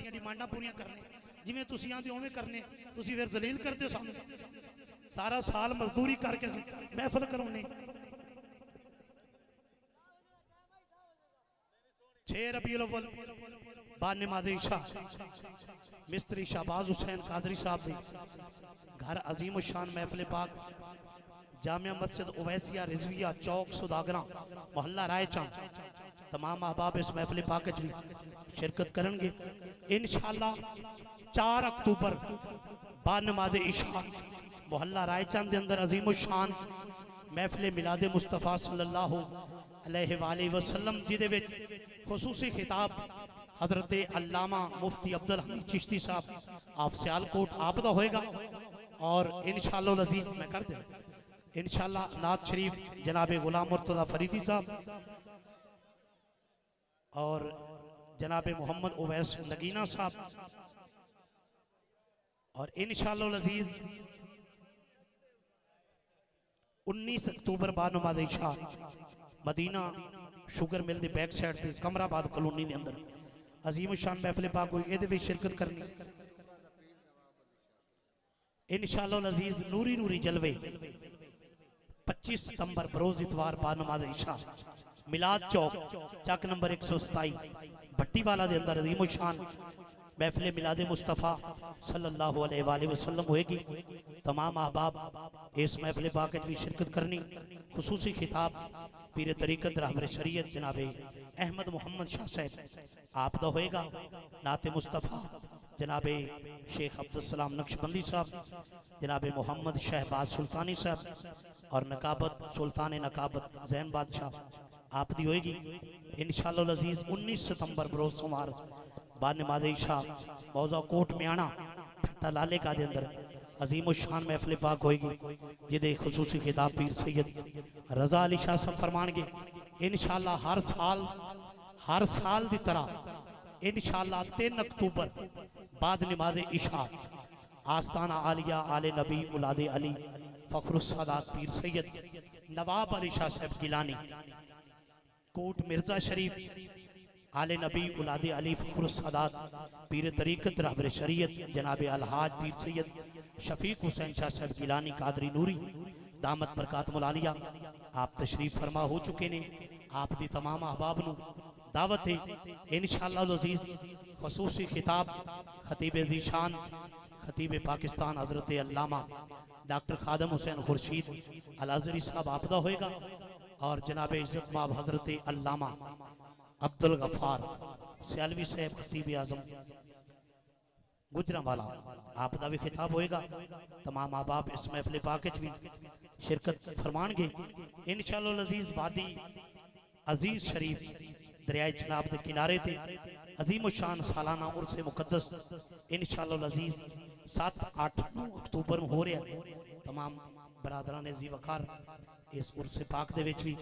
तुहाडियां डिमांडां पूरियां करने जिवें तुसीं आंदे उवें करने तुसीं फिर जलील करते हो सानू सारा साल मजदूरी करके महफल कराउने 6 रबीउल अव्वल बाद नमाज़ इशा मिस्त्री शाहबाज हुसैन कादरी साहब ने घर अजीम शान महफिल पाक जामिया मस्जिद ओवैसिया रिजविया चौक सुदागरा मोहल्ला रायचंद तमाम अहबाब इस महफिल पाक भी शिरकत करेंगे इंशाअल्लाह 4 अक्तूबर बाद नमाज़ इशा मोहल्ला रायचंद के अंदर अजीम शान महफिल मिलाद मुस्तफ़ा सल्लल्लाहु अलैहि वसल्लम जिदे विच खुसूसी खिताब हजरत अल्लामा मुफ्ती अब्दुल हमीद चिश्ती साहब आप सियालकोट आप दा होएगा और इंशाअल्लाह अज़ीज़ मैं कर दे इंशाअल्लाह नात शरीफ जनाब गुलाम मुर्तज़ा फरीदी साहब और जनाब मोहम्मद उवैस नगीना साहब और इंशाअल्लाह अज़ीज़ 19 अक्तूबर बाद नमाज़ इशा मदीना शुगर मिल दी बैक साइड से कमराबाद कॉलोनी के अंदर अजीम शान महफिल पाक हुई ये शिरकत करनी इंशाअल्लाह अज़ीज़ नूरी नूरी जलवे 25 सितंबर बरोज इतवार बाद नमाज़ इशा मिलाद चौक चक नंबर 127 भट्टी वाला के अंदर अजीम शान महफिल मिलाद मुस्तफ़ा सल्लल्लाहु अलैहि वसल्लम होएगी तमाम अहबाब इस महफिल पाक भी शिरकत करनी खुसूसी खिताब पीर तरीकत रहबर शरीयत जनाब अहमद मोहम्मद शाह साहब आप दा होएगा नाते मुस्तफ़ा जनाब शेख अब्दुल नक्शबंदी साहब जनाब मोहम्मद शहबाज सुल्तानी साहब और नकाबत सुल्तान नकाबत जैन बादशाह आप दी होएगी इंशाअल्लाह अज़ीज़ 19 सितंबर बरोज सोमवार बाद नमाज़ इशा मौजा कोट म्याणा ठट्टा लाले का दे अंदर अजीम शान महफिल पाक होएगी जिदे खुसूसी खिताब पीर सैयद रजा अली शाह साहब फरमानगे इंशाअल्लाह हर साल की तरह इंशाअल्लाह 3 अक्तूबर बाद नमाज़ इशा आस्ताना आलिया आले नबी उलादे अली फखरुस सादात पीर सैयद नवाब अली शाह साहब गिलानी कोट मिर्जा शरीफ आले नबी उलादे अली फखरुस सादात पीर तरीकत रहबर शरीयत जनाब अलहाज पीर सैयद शफीक हुसैन शाह साहब गिलानी कादरी नूरी दामत बरकात मुलालिया आप तशरीफ फरमा हो चुके ने आप दी तमाम अहबाब नू दावत है इंशाअल्लाह अज़ीज़ खसूसी खिताब खतीब ज़ीशान खतीब पाकिस्तान हजरत अल्लामा डॉक्टर खादम हुसैन खुर्शीद अल अज़हरी साहब आपदा होएगा और जनाब इज्जत माब हजरत अल्लामा अब्दुल गफ्फार सियालवी साहब खतीब आजम गुजरावाला आपदा भी खिताब होएगा तमाम अहबाब इस महफिल पाक भी शिरकत फरमानगे इंशाअल्लाह अज़ीज़ वादी अजीज शरीफ दरियाए जनाब के किनारे थे अजीम शान सालाना उर्स मुकद्दस इंशाअल्लाह अज़ीज़ 7, 8, 9 अक्तूबर में हो रहा तमाम बरादरान जी वकार इस उर्स पाक दे विच भी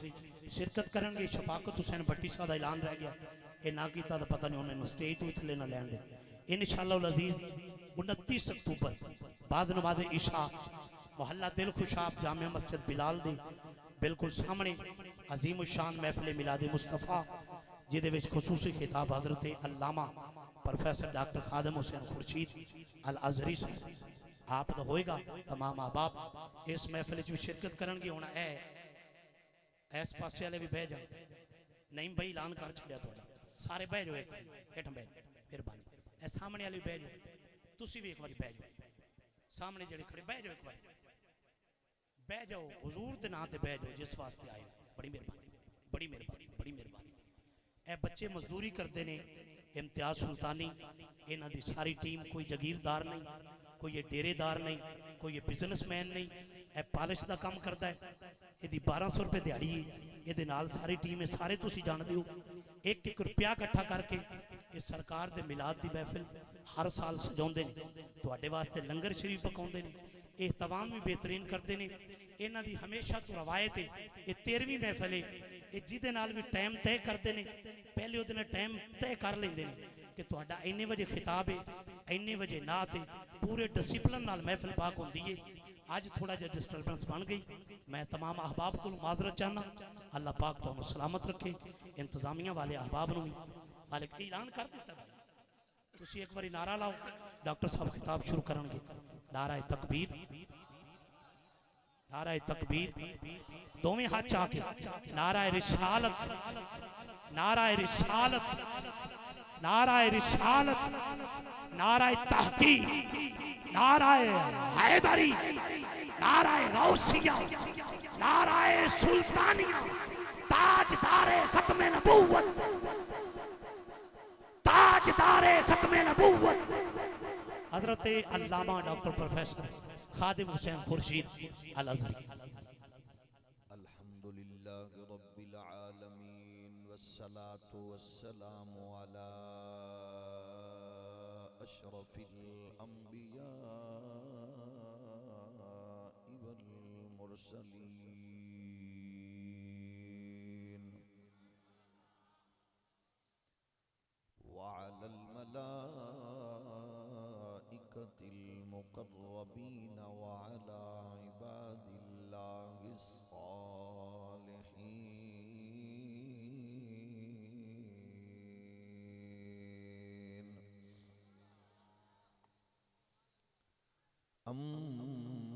शिरकत करेंगे शफाकत हुसैन भट्टी साहब का ऐलान रह गया ये ना किया तो पता नहीं उन्होंने स्टेज तो थले ना लैन दे इंशाअल्लाह अज़ीज़ 29 अक्तूबर बाद नमाज़ इशा मोहल्ला दिल खुशाब जामिया मस्जिद बिलाल दे बिल्कुल सामने अजीम शान महफिल मिलाद मुस्तफ़ा जिदे विच खुसूसी खिताब हजरत अल्लामा प्रोफेसर डॉक्टर खादम हुसैन खुर्शीद अल अज़हरी साहब आप दा होएगा तमाम अहबाब इस महफिल में शिरकत करेंगे होना है इस पासे वाले भी बह जाओ नहीं भाई ऐलान कर छड़िया थोड़ा सारे बह जाओ हेठ बह जाओ मेहरबानी ए सामने वाले बह जाओ तुसी भी एक बार बह जाओ सामने जड़े खड़े बह जाओ एक बार बह जाओ हुजूर दे नाम ते बह जाओ जिस वास्ते आए बड़ी मेहरबानी बड़ी मेहरबानी बड़ी मेहरबानी ए बच्चे मजदूरी करते ने इम्तियाज सुल्तानी इन्हां दी सारी टीम कोई जागीरदार नहीं कोई ये डेरेदार नहीं कोई ये बिजनेसमैन नहीं ए पॉलिश का काम करता है ये 1200 रुपये दिहाड़ी है ये सारी टीम है सारे तुसी जानते हो 1-1 रुपया इकट्ठा करके ये सरकार दे मिलाद की महफिल हर साल सजाते हैं तुहाडे वास्ते लंगर शरीफ पकाते हैं ये तमाम भी बेहतरीन करते हैं इन्हां दी हमेशा तो रवायत है ये 13वीं महफिल है ये जिहदे नाल भी टाइम तय करते हैं पहले वो टाइम तय कर लेंगे कि तुहाडा इन्ने बजे खिताब है इन्ने बजे नात है पूरे डिसिपलिन नाल महफिल पाक होंदी है अज थोड़ा जिहा डिस्टर्बेंस बन गई मैं तमाम अहबाब को माजरत चाहना अल्लाह पाक तुहानू सलामत रखे इंतजामिया वाले अहबाब नू भी मालिक ऐलान कर दिता तुसी एक बारी नारा लाओ, डॉक्टर साहब खिताब शुरू करेंगे। नारा तकबीर, नारा तकबीर, दोवें हाथ चाके नारा रिसालत, नारा रिसालत, नारा रिसालत, नारा तहकीक, नारा हैदरी, नारा गौसिया, नारा सुल्तानिया, ताजदारे खत्मे नबूवत, ताजदारे खत्मे नबूवत हजरत अल्लामा डॉक्टर प्रोफेसर खादिम हुसैन खुर्शीद अल अज़हरी। अल्हम्दुलिल्लाहि रब्बिल आलमीन वस्सलातु वस्सलामु अला अशरफिल अंबिया वल मुरसलीन व अलल मलाइकतिल मुक़र्रबीन व अला इबादिल्लाहिस सालिहीन। अम्मा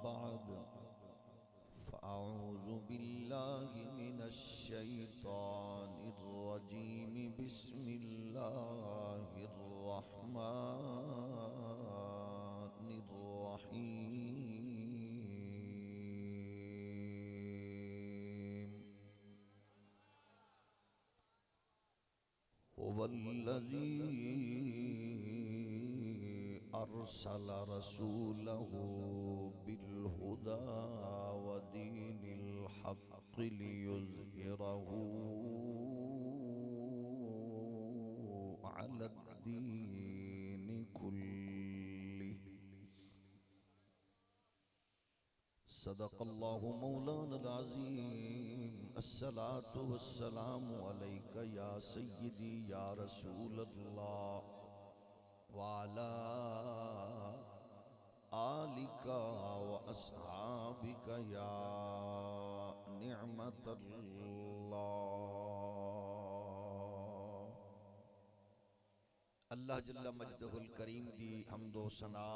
बाद फ़अऊज़ु बिल्लाहि मिनश शैतानिर रजीम। बिस्मिल्लाहिर रहमानिर रहीम। हुवल्लज़ी अरसल रसूलहु बिलहुदा व दीनिल हक़्क़ लियुज़हिरहु अलद्दीनि कुल्लिहि। सदक़ल्लाहु मौलानल अज़ीम। अस्सलातु वस्सलामु अलैका या सय्यदी या रसूलल्लाह व अला आलिका व अस्हाबिका या निअमतल्लाह। अल्लाह जल्ल मजदहुल करीम दी हम्दो सना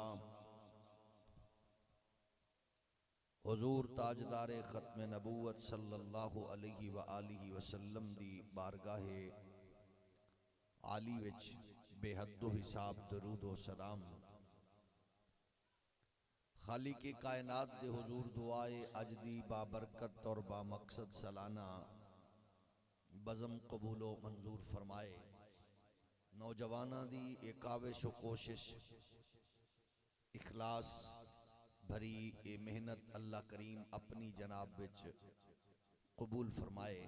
हुजूर ताजदारे खत्म नबूवत सल्लल्लाहु अलैहि व आलिहि वसल्लम दी बारगाहे आली विच बेहद्दो हिसाब दरूद व सलाम। खालिक कायनात दे हुजूर दुआए अज दी बाबरकत और बामकसद सालाना बज़म कबूलो मंजूर फरमाए। नौजवाना दी एक काविश व कोशिश इखलास भरी ए मेहनत अल्लाह करीम अपनी जनाब विच कबूल फरमाए।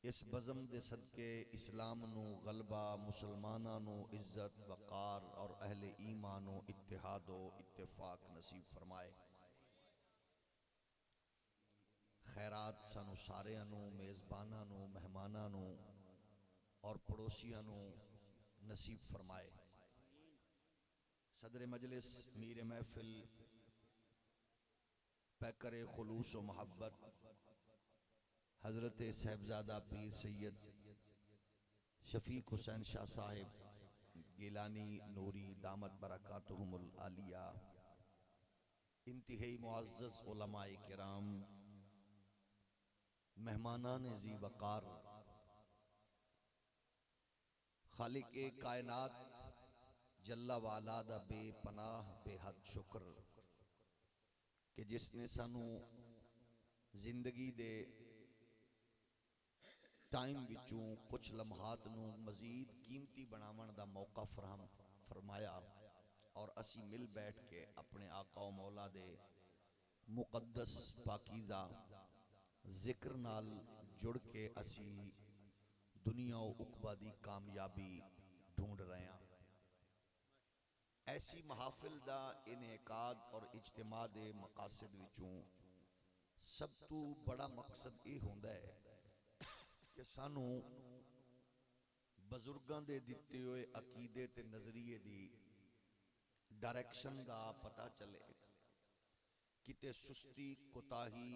इस बज़म दे सदके इस्लाम नू गलबा, मुसलमाना नू इज्जत वकार और अहले ईमान व इत्तिहाद व इत्तेफाक नसीब फरमाए। खैरात सानू सारियां नू, मेज़बाना नू, मेहमाना नू और पड़ोसियां नू नसीब फरमाए। सदर मजलिस मीर महफिल पैकर खुलूस व मोहब्बत हजरत साहिबजादा पीर सैयद शफीक हुसैन शाह साहिब गिलानी नूरी दामत बरकातुहुमुल आलिया, इंतहाई मुअज़्ज़ज़ उलमाए किराम, मेहमानान ज़ी वकार, खालिक कायनात जल्ला वाला दा बेपनाह बेहद शुक्र कि जिसने सानू जिंदगी दे टाइम विचों कुछ लम्हात नू मजीद कीमती बनावन दा मौका फराहम फरमाया और असी मिल बैठ के अपने आका व मौला दे मुकद्दस पाकीज़ा जिक्र नाल जुड़ के असी दुनिया व उक़बा दी कामयाबी ढूंढ रहे हैं। ऐसी महाफिल दा इनेकाद और इज्तिमा दे मकासद विचों सब तो बड़ा मकसद ये होंदा है कि सानू बजुर्गां दे दिते हुए अकीदे ते नजरिए दी डायरेक्शन दा पता चले। किते सुस्ती कोताही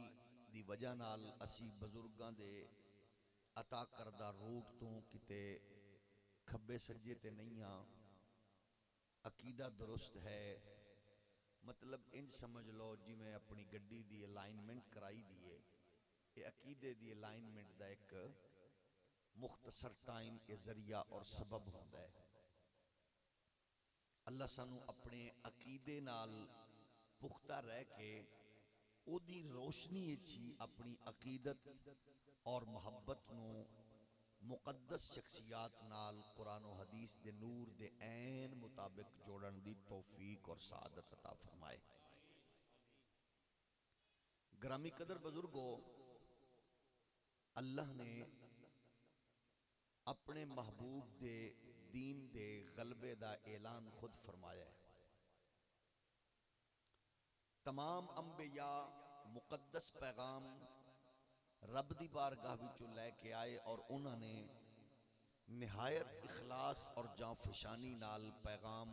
दी वजह नाल असी बजुर्गां दे अता करदा रूट तो किते खब्बे सज्जे ते नहीं हाँ, अकीदा दुरुस्त है। मतलब इंज समझ लो जिमें अपनी गड्डी दी अलाइनमेंट कराई दी है, ये अकीदे दी अलाइनमेंट दा एक मुख्तसर टाइम ए जरिया और सबब होता है। अल्लाह सानू अपने अकीदे नाल पुख्ता रह के ओदी रोशनी ही अपनी अकीदत और मुहब्बत नू मुकद्दस शख्सियात नाल कुरान और हदीस दे नूर दे ऐन मुताबिक जोड़न दी तौफीक और सादत अता फरमाए। ग्रामी कदर बुजुर्गो, अल्लाह ने अपने महबूब दे दीन दे गलबे दा ऐलान खुद फरमाया है। तमाम अंबिया मुकद्दस पैगाम रब दी बारगाह विचों लैके आए और उन्होंने निहायत इखलास और जांफशानी नाल पैगाम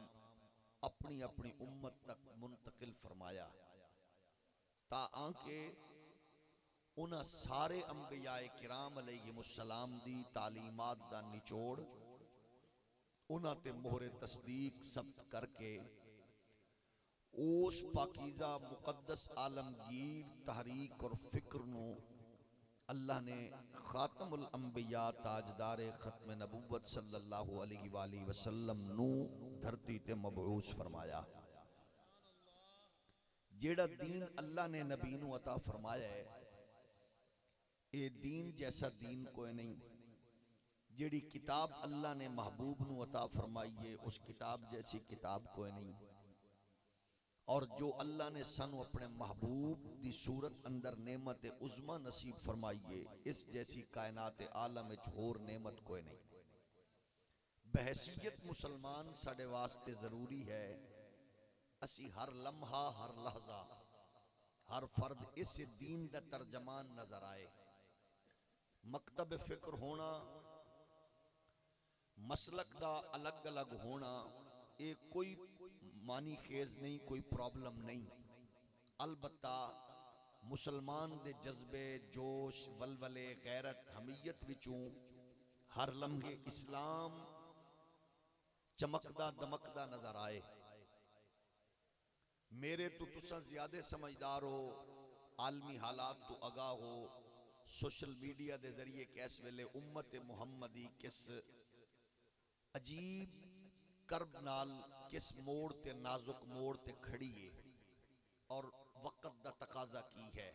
अपनी अपनी उम्मत तक मुंतकिल फरमाया, ताकि उन्हां सारे अंबियाए किराम अलैहिमुस्सलाम दी तालीमात दा निचोड़ उन्हां ते मोहरे तस्दीक सब्त करके उस पाकीज़ा मुकद्दस आलमगीर तहरीक और फिक्र नू अल्लाह ने खातमुल अंबिया ताजदार खत्म नबूवत सल्लल्लाहु अलैहि वसल्लम नू धरती ते मबऊस फरमाया। जेड़ा दीन अल्लाह ने नबी नू अता फरमाया है, ये दीन जैसा दीन कोई नहीं। जेड़ी किताब अल्लाह ने महबूब नू अता फरमाई है, उस किताब जैसी किताब कोई नहीं। और जो अल्लाह ने सानू अपने महबूब दी सूरत अंदर नेमत उज़्मा नसीब फरमाइए, इस जैसी कायनात आलम विच होर नेमत कोई नहीं। बहसीयत मुसलमान साडे वास्ते जरूरी है असी हर लम्हा हर लहजा हर फर्द इस दीन दा तर्जमान नजर आए। मकतब फिक्र होना, मसलक दा अलग अलग होना, ये कोई मानी खेज नहीं, कोई प्रॉब्लम नहीं। अलबत्ता मुसलमान दे जज्बे जोश वलवले गैरत हमीयत विचों हर लम्हे इस्लाम चमकदा दमकदा नजर आए। मेरे तो तुसा ज्यादा समझदार हो, आलमी हालात तो आगाह हो, सोशल मीडिया दे जरिए कैस वेले उम्मत मुहम्मदी किस अजीब करब नाल किस मोड़ ते नाजुक मोड़ ते खड़ी है और वक्त दा तकाजा की है।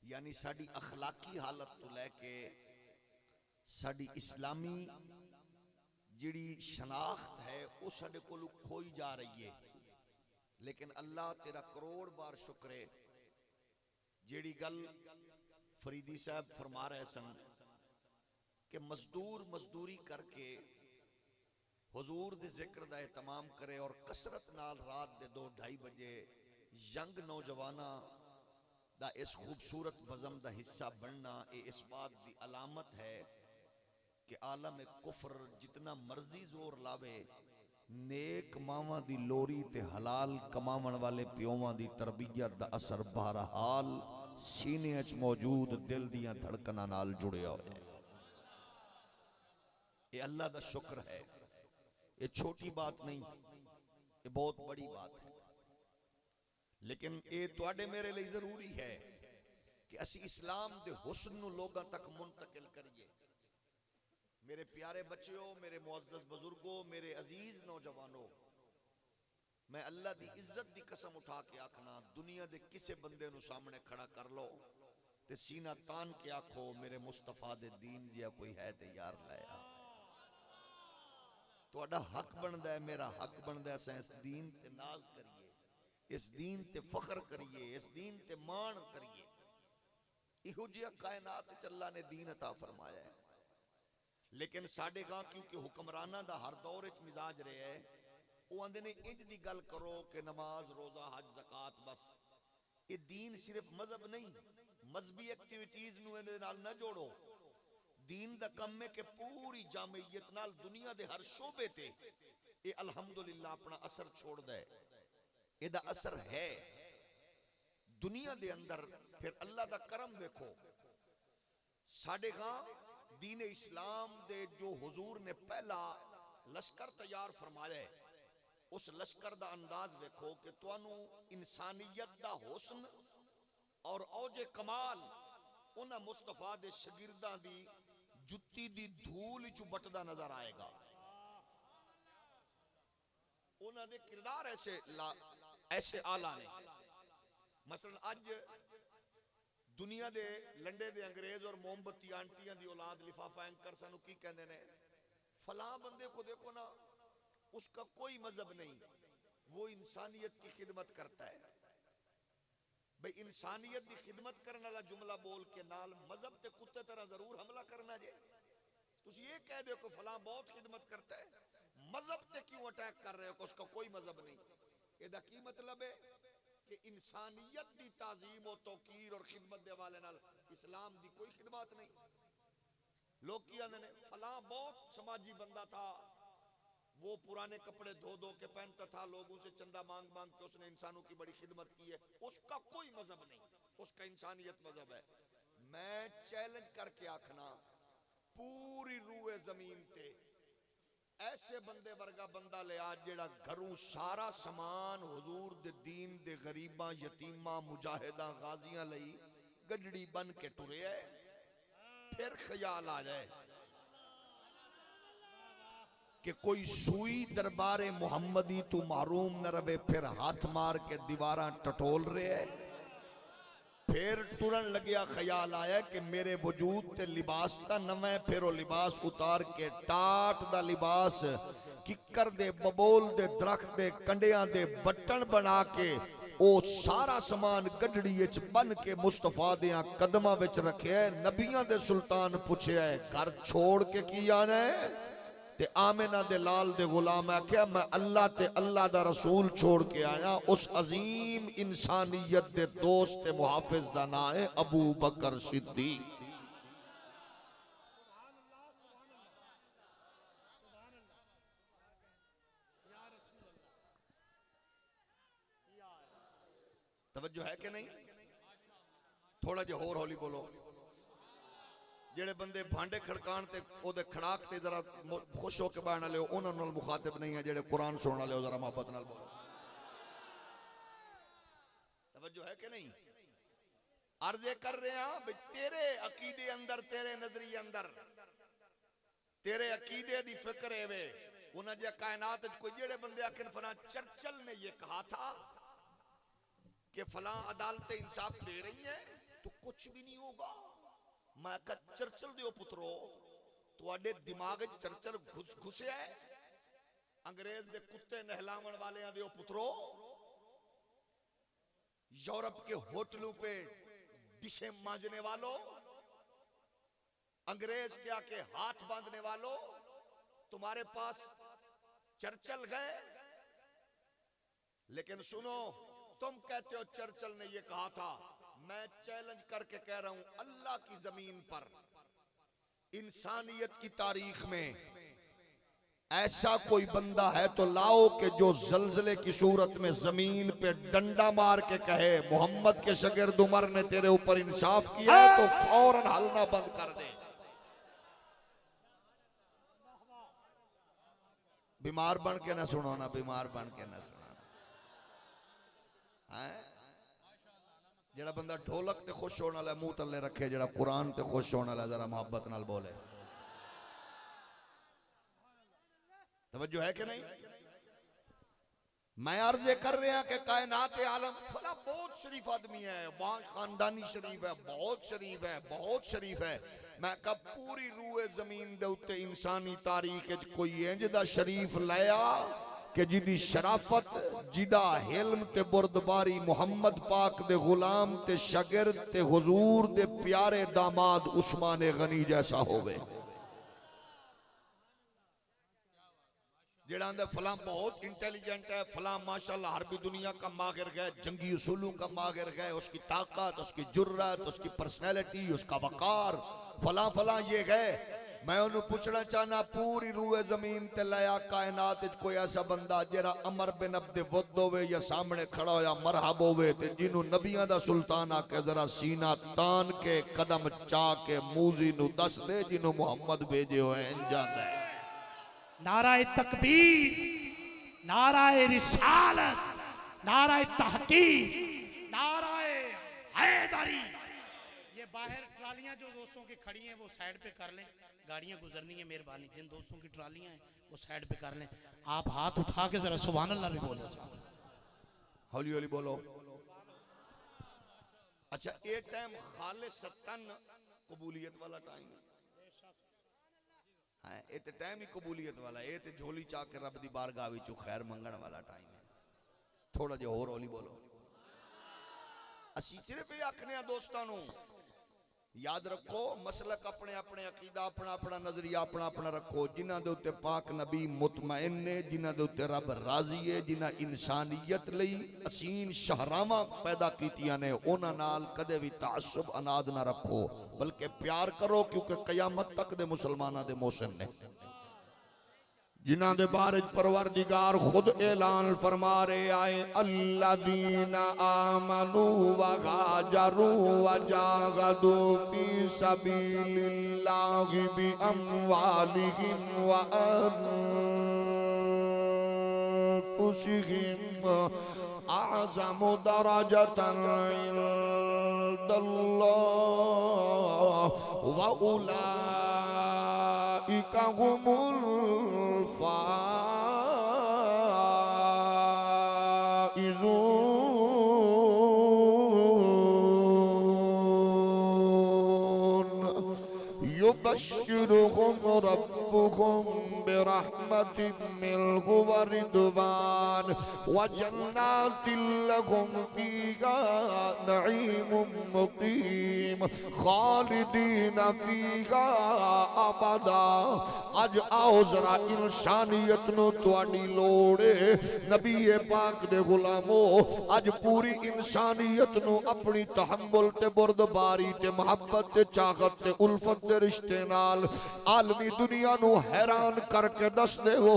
यानी साड़ी अखलाकी हालत तो लैके साड़ी इस्लामी जिड़ी शनाख्त है वो साडे कोलों खोई जा रही है। लेकिन अल्लाह तेरा करोड़ बार शुक्र है, जिहड़ी गल फरीदी साहब फरमा रहे सन कि मजदूर मजदूरी करके हुजूर दे जिक्र दा एहतमाम करे और कसरत नाल रात दे 2-2:30 बजे यंग नौजवाना दा इस खूबसूरत बज़म दा हिस्सा बनना, ये इस बात दी अलामत है कि आलम कुफर जितना मर्जी जोर लावे, नेक मावां दी लोरी ते हलाल कमावन वाले प्योवां दी तरबियत दा असर बहरहाल सीने च मौजूद दिल दियां धड़कनां नाल जुड़िया होया। ये अल्लाह दा शुक्र है, ये छोटी बात नहीं, ये बहुत बड़ी बात है। लेकिन ये तुहाडे मेरे लिए जरूरी है कि असी इस्लाम दे हुस्न नू लोगां तक मुंतकिल करिए। मेरे प्यारे बच्चों, मेरे मुअज़्ज़ज़ बुजुर्गों, मेरे अजीज नौजवानों, मैं अल्लाह दी इज्जत दी कसम उठा के आखना, दुनिया दे किसे बंदे नू सामने खड़ा कर लो ते सीना तान के आखो मेरे मुस्तफा दे दीन जिहा कोई है ते यार लाया। तुहाडा हक बनदा है, मेरा हक बनदा है, इस दीन ते नाज करिए, इस दीन ते फख्र करिए, इस दीन ते मान करिए। इहो जिहा कायनात च अल्लाह ने दीन अता फरमाया है। लेकिन साडे गां क्योंकि हुक्मराना दा हर दौर च मिजाज रहा है, वो आंदे ने इंज दी गल करो कि नमाज रोजा हज ज़कात बस। ये दीन सिर्फ मजहब नहीं, मजहबी एक्टिविटीज नू इहदे नाल ना जोड़ो। दीन दा कम है कि पूरी जामियत नाल दुनिया दे हर शोबे ते ये अल्हम्दुलिल्लाह अपना असर छोड़दा है। इहदा असर है दुनिया दे अंदर। फिर अल्लाह दा करम देखो, साडे गां दीन इस्लाम दे जो हुजूर ने पहला लश्कर तैयार फरमाया है, उस लश्कर दा अंदाज देखो कि तुहानू इंसानियत दा हुस्न और औजे कमाल उन्हां मुस्तफा दे शागिर्दां दी जुत्ती दी धूल चु बटदा नजर आएगा। उन्हां दे किरदार ऐसे आला ने। मसलन अज दुनिया दे लंडे दे अंग्रेज और मोमबत्ती आंटियां दी औलाद लिफाफा एंकर सानू की कहंदे ने, फलां बंदे को देखो ना, उसका कोई मजहब नहीं, वो इंसानियत की खिदमत करता है। भाई इंसानियत की खिदमत करने वाला जुमला बोल के नाल मजहब ते कुत्ते तरह जरूर हमला करना जे। तुसी ये कह दो कि फलां बहुत खिदमत करता है, मजहब ते क्यों अटैक कर रहे हो कि उसका कोई मजहब नहीं। एदा की मतलब है कि इंसानियत की ताजीम और तौकीर और खिदमत दे वाले नाल इस्लाम की कोई खिदमत नहीं। लोग की आंदे ने फलां बहुत समाजी बंदा था, वो पुराने कपड़े धो धो के पहनता था, लोगों से चंदा मांग मांग के उसने इंसानों की बड़ी खिदमत की है, उसका कोई मजहब नहीं, उसका इंसानियत मजहब है। मैं चैलेंज करके आखना, पूरी रूए जमीन ते ऐसे बंदे वर्गा बंदा ले आज जेड़ा घरों सारा समान हुजूर दे दीन दे गरीबां यतीमां मुजाहिदां गाजियां लई गड्डी बन के टुरे है, फिर ख्याल आ जाए कि कोई सुई दरबारे मुहम्मदी तू मारूम न रवे, फिर हाथ मार के दीवारां टटोल रहे है, फिर टुरन लग्या ख्याल आया कि मेरे वजूद ते लिबास दा नवा है, फिर वो लिबास उतार के टाट दा लिबास किकर दे बबोल दे दरख्त दे कंडियां दे बटन बना के ओ सारा समान गड्डी विच बन के मुस्तफा दियां कदमां विच रखे। नबियां दे सुल्तान पुछया है घर छोड़ के की आना है, ते आमिना दे लाल दे गुलाम आख्या मैं अल्लाह ते अल्लाह दा रसूल छोड़ के आया। उस अजीम इंसानियत दे दोस्त ते मुहाफिज दा नाम है अबू बकर सिद्दीक। तवज्जो है कि नहीं? थोड़ा जिहा होर हौली बोलो। जेड़े बंदे भांडे खड़कान ते ओदे खड़ाक ते जरा खुश होके बहन वाले उन्हां नाल मुखातिब नहीं है, जेड़े कुरान सुनने वाले जरा मोहब्बत नाल बोलो। तवज्जो है कि नहीं? अर्ज़े कर रहे हैं भाई तेरे अकीदे अंदर, तेरे नजरिए अंदर, तेरे अकीदे दी फिक्र है वे उन्हां जे कायनात च कोई जेड़े बंदे आखन फलां चर्चिल ने ये कहा था कि फलां अदालतें इंसाफ दे रही हैं तो कुछ भी नहीं होगा। मैं कहा चर्चिल दियो पुत्रो, तुहाडे दिमाग च चर्चिल घुसया है? अंग्रेज दे कुत्ते नहलावन वाले दियो पुत्रो, यूरोप के होटलों पे डिशें मांजने वालों, अंग्रेज के आके हाथ बांधने वालों, तुम्हारे पास चर्चिल गए। लेकिन सुनो, तुम कहते हो चर्चिल ने ये कहा था, मैं चैलेंज करके कह रहा हूं अल्लाह की जमीन पर इंसानियत की तारीख में ऐसा कोई बंदा है तो लाओ कि जो जलजले की सूरत में जमीन पे डंडा मार के कहे मोहम्मद के शागिर्द उमर ने तेरे ऊपर इंसाफ किया है तो फौरन हलना बंद कर दे। बीमार बन के ना सुनो ना, बीमार बन के ना सुनो है। जेड़ा बंदा ढोलक ते खुश होने वाला मुंह तले रखे, जेड़ा कुरान ते खुश होने वाला जरा मोहब्बत नाल बोले। तवज्जो है कि नहीं? मैं अर्ज़ कर रहा कि कायनात आलम फला बहुत शरीफ आदमी है, वहां खानदानी शरीफ है, बहुत शरीफ है, बहुत शरीफ है। मैं कहा पूरी रूए जमीन दे उत्ते इंसानी तारीख च कोई इंज दा शरीफ लाया कि जिदी शराफत, जिदा हिल्म ते बुरदबारी मुहम्मद पाक दे गुलाम ते शागिर्द ते हुजूर दे प्यारे दामाद उस्मान गनी जैसा होवे। जेड़ा आंदा फलां बहुत इंटेलिजेंट है, फलां माशाल्लाह हर भी दुनिया का माहिर है, जंगी उसूलों का माहिर है, उसकी ताकत, उसकी जुर्रत, उसकी पर्सनैलिटी, उसका वकार, फलां फलां ये है। मैं उन्हें पूछना चाहना पूरी रूए जमीन ते लाया कायनात कोई ऐसा बंदा जेरा अमर बिन अब्दे वद होवे या सामने खड़ा होया मरहब होवे ते जिन्हों नबियां दा सुल्तान आके जरा सीना तान के कदम चा के मूजी नु दस दे जिन्हों मोहम्मद भेजे हुए जांदा है। नाराए तकबीर, नाराए रिसालत, नाराए तहकीक, नाराए हैदरी। ये बाहर ट्रालियां जो दोस्तों की खड़ी हैं वो साइड पे कर लें, गाड़ियां गुजरनी है, मेहरबानी जिन दोस्तों की ट्रालियां हैं वो साइड पे कर लें। आप हाथ उठा के जरा सुभान अल्लाह भी बोले, हौली हौली बोलो। अच्छा ये टाइम खालिसतन कबूलियत वाला टाइम है, ये तो टाइम ही कबूलियत वाला, ये तो झोली चा के रब दी बारगाह विचों खैर मंगण वाला टाइम है। थोड़ा जिहा होर हौली बोलो। असी सिर्फ ये आखने दोस्तों नूं याद रखो मसलक अपने अपने अकीदा अपना अपना नजरिया अपना अपना रखो। जिन्हां दे उत्ते पाक नबी मुतमइन ने, जिन्हां दे उत्ते रब राजी है, जिन्हां इंसानियत लई असीन शहरावां पैदा कीतियां ने, उन्हां नाल कदे भी तासुब अनाद ना रखो बल्कि प्यार करो, क्योंकि कयामत तक दे मुसलमानां दे मोहसिन ने। जिन्हां दे बारे परवरदिगार खुद ऐलान फरमा रहे आए अल्लज़ीना आमनू व हाजरू व जाहदू फी सबीलिल्लाहि बि अमवालिहिम व अनफुसिहिम अअज़मु दरजतन इंदल्लाह व उलाइका हुमुल युबश्शिरुहुम रब्बुहुम बिरहमतिन मिन्हु व रिदवान व जन्नातिन लहुम फीहा नईमुम मुकीम खालिदीन फीहा अबदा। अज आओ जरा इंसानियत नु तुहाडी लोड़ है नबी पाक दे गुलामो। अज पूरी इंसानियत नु अपनी तहम्मुल ते बुर्दबारी ते मोहब्बत ते चाहत ते उल्फत दे रिश्ते नाल आलमी दुनिया नु हैरान करके दस दे हो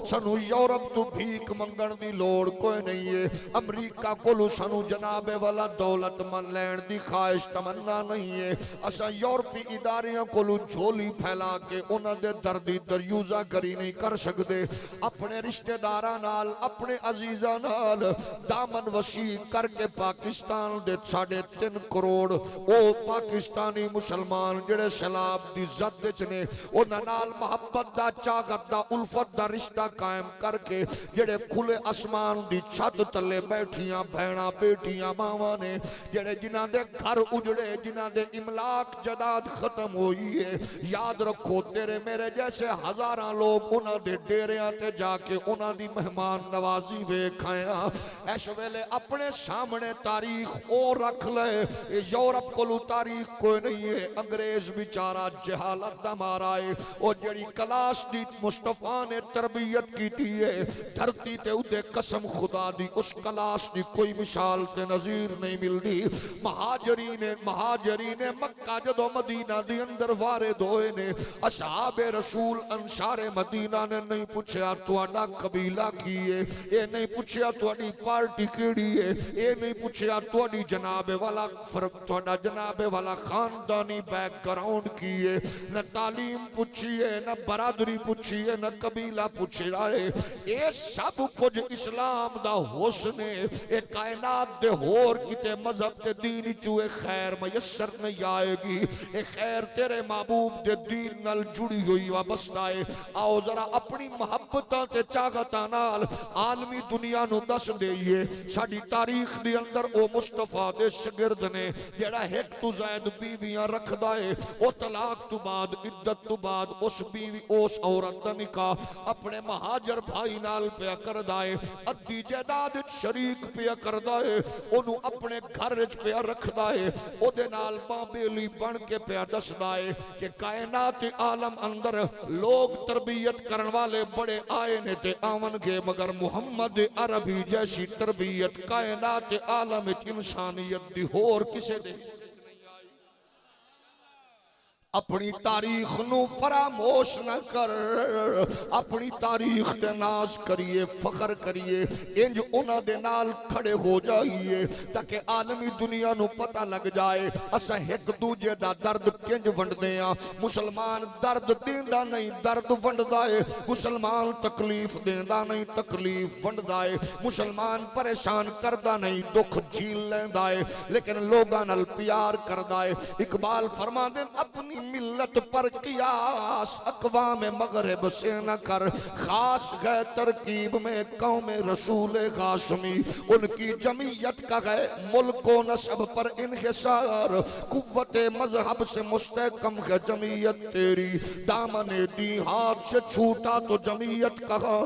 सानू यूरोप तू भीख मंगण दी लोड़ कोई नहीं है, अमरीका कोलू सानू जनाबे वाला दौलत मन लैण दी ख्वाहिश तमन्ना नहीं है। असा यूरोपी इदारियां कोलू झोली फैला के उन्हां दे दर्दी दरयूजा करी नहीं कर सकते। अपने रिश्तेदारां नाल अपने अजीजां नाल दामन वसी करके पाकिस्तान दे 3.5 करोड़ ओ पाकिस्तानी मुसलमान जेड़े सैलाब दी जद विच ने उन्हां नाल मोहब्बत दा चाहत दा उल्फत दा रिश्ता कायम करके जेड़े खुले आसमान दी छत तले बैठियां भैणा बेटियां मावां ने जेड़े जिन्हां दे घर उजड़े जिन्हां दे इमलाक जदाद खत्म होई है। याद रखो तेरे मेरे जैसे हजारां लोग उन्हां दे डेरियां ते जाके उन्हां दी मेहमान नवाजी वेख आया। इस वेले अपने सामने तारीख ओ रख ले, यूरोप कोलू तारीख कोई नहीं है। अंग्रेज बेचारा जहालत दा मारा है, ओ जेड़ी क्लास दी मुस्तफा ने तरबियत की है धरती ते उदे कसम खुदा दी उस क्लास दी कोई मिसाल ते नजीर नहीं मिलती। महाजरीन मक्का जदों मदीना दी अंदर वारिद होए ने असहाबे रसूल अंसारे मदीना ने नहीं पूछया तुहाडा कबीला की है, ये नहीं पूछया तुहाडी पार्टी केड़ी है, ये नहीं पूछया तुहाडी जनाबे वाला तुहाडा जनाबे वाला खानदानी बैकग्राउंड की है, न तालीम पूछी है, न बरादरी पूछी है, न कबीला पूछा है। ये सब कुछ इस्लाम दा हुस्न है। ये कायनात दे होर किते मजहब ते दीन चू खैर मयसर नहीं आएगी। ये खैर तेरे महबूब दे दीन नाल जुड़ी हुई वाबस्ता है। आओ जरा अपनी मोहब्बतां ते चाहतां नाल आलमी दुनिया नू दस देइए साडी तारीख दे अंदर ओ मुस्तफा दे शागिर्द ने जेड़ा एक तू ज़ायद बीवियां रखदा है, ओ तलाक तो बाद इद्दत तो बाद उस बीवी उस औरत दा निकाह अपने महाजर भाई नाल पिया करदा है, अद्धी जायदाद शरीक पिया करदा है, ओनू अपने घर विच पिया रखदा है, ओदे नाल बाबेली बन के पिया दसदा है कि कायनात आलम अंदर लोग तरबियत करने वाले बड़े आए ने ते आवन गे, मगर मुहम्मद अरबी जैसी तरबियत कायनात आलम इंसानियत दी होर किसे दे। अपनी तारीख नू फरामोश न कर, अपनी तारीख दे नाज करिए, फखर करिए, इंज उन्हां दे नाल खड़े हो जाइए ताकि आलमी दुनिया नू पता लग जाए असां एक दूजे दा दर्द किंज वंडदे आ। मुसलमान दर्द देंदा नहीं, दर्द वंडदा है। मुसलमान तकलीफ देंदा नहीं, तकलीफ वंडदा है। मुसलमान परेशान करदा नहीं, दुख झील लैंदा है, लेकिन लोगां नाल प्यार करदा है। इकबाल फरमांदे अपनी मिल्लत पर कियास अक़वाम मगरिब से न कर, खास है तरकीब में कौम रसूल हाशमी, उनकी जमीयत का है मुल्क व नस्ब पर इन्हिसार, कुव्वत मजहब से मुस्तहकम है जमीयत तेरी, दामने दी हाथ से छूटा तो जमीयत कहा,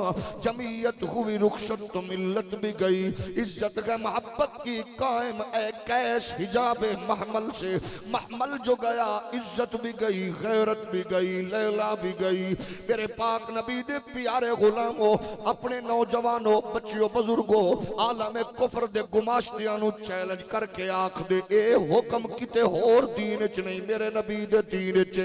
जमीयत हुई रुखसत तो मिल्लत भी गई। इज्जत है मोहब्बत की कायम ए कैस हिजाब महमल से, महमल जो गया इज्जत भी गई, गैरत भी गई, लैला भी गई। मेरे पाक नबी दे प्यारे गुलामों, अपने नौजवानों, बच्चियों, बुजुर्गों, आलम कुफर दे गुमाश्तियां नु चैलेंज करके आख दे ए हुक्म किते होर दीन च नहीं, मेरे नबी दे दीन च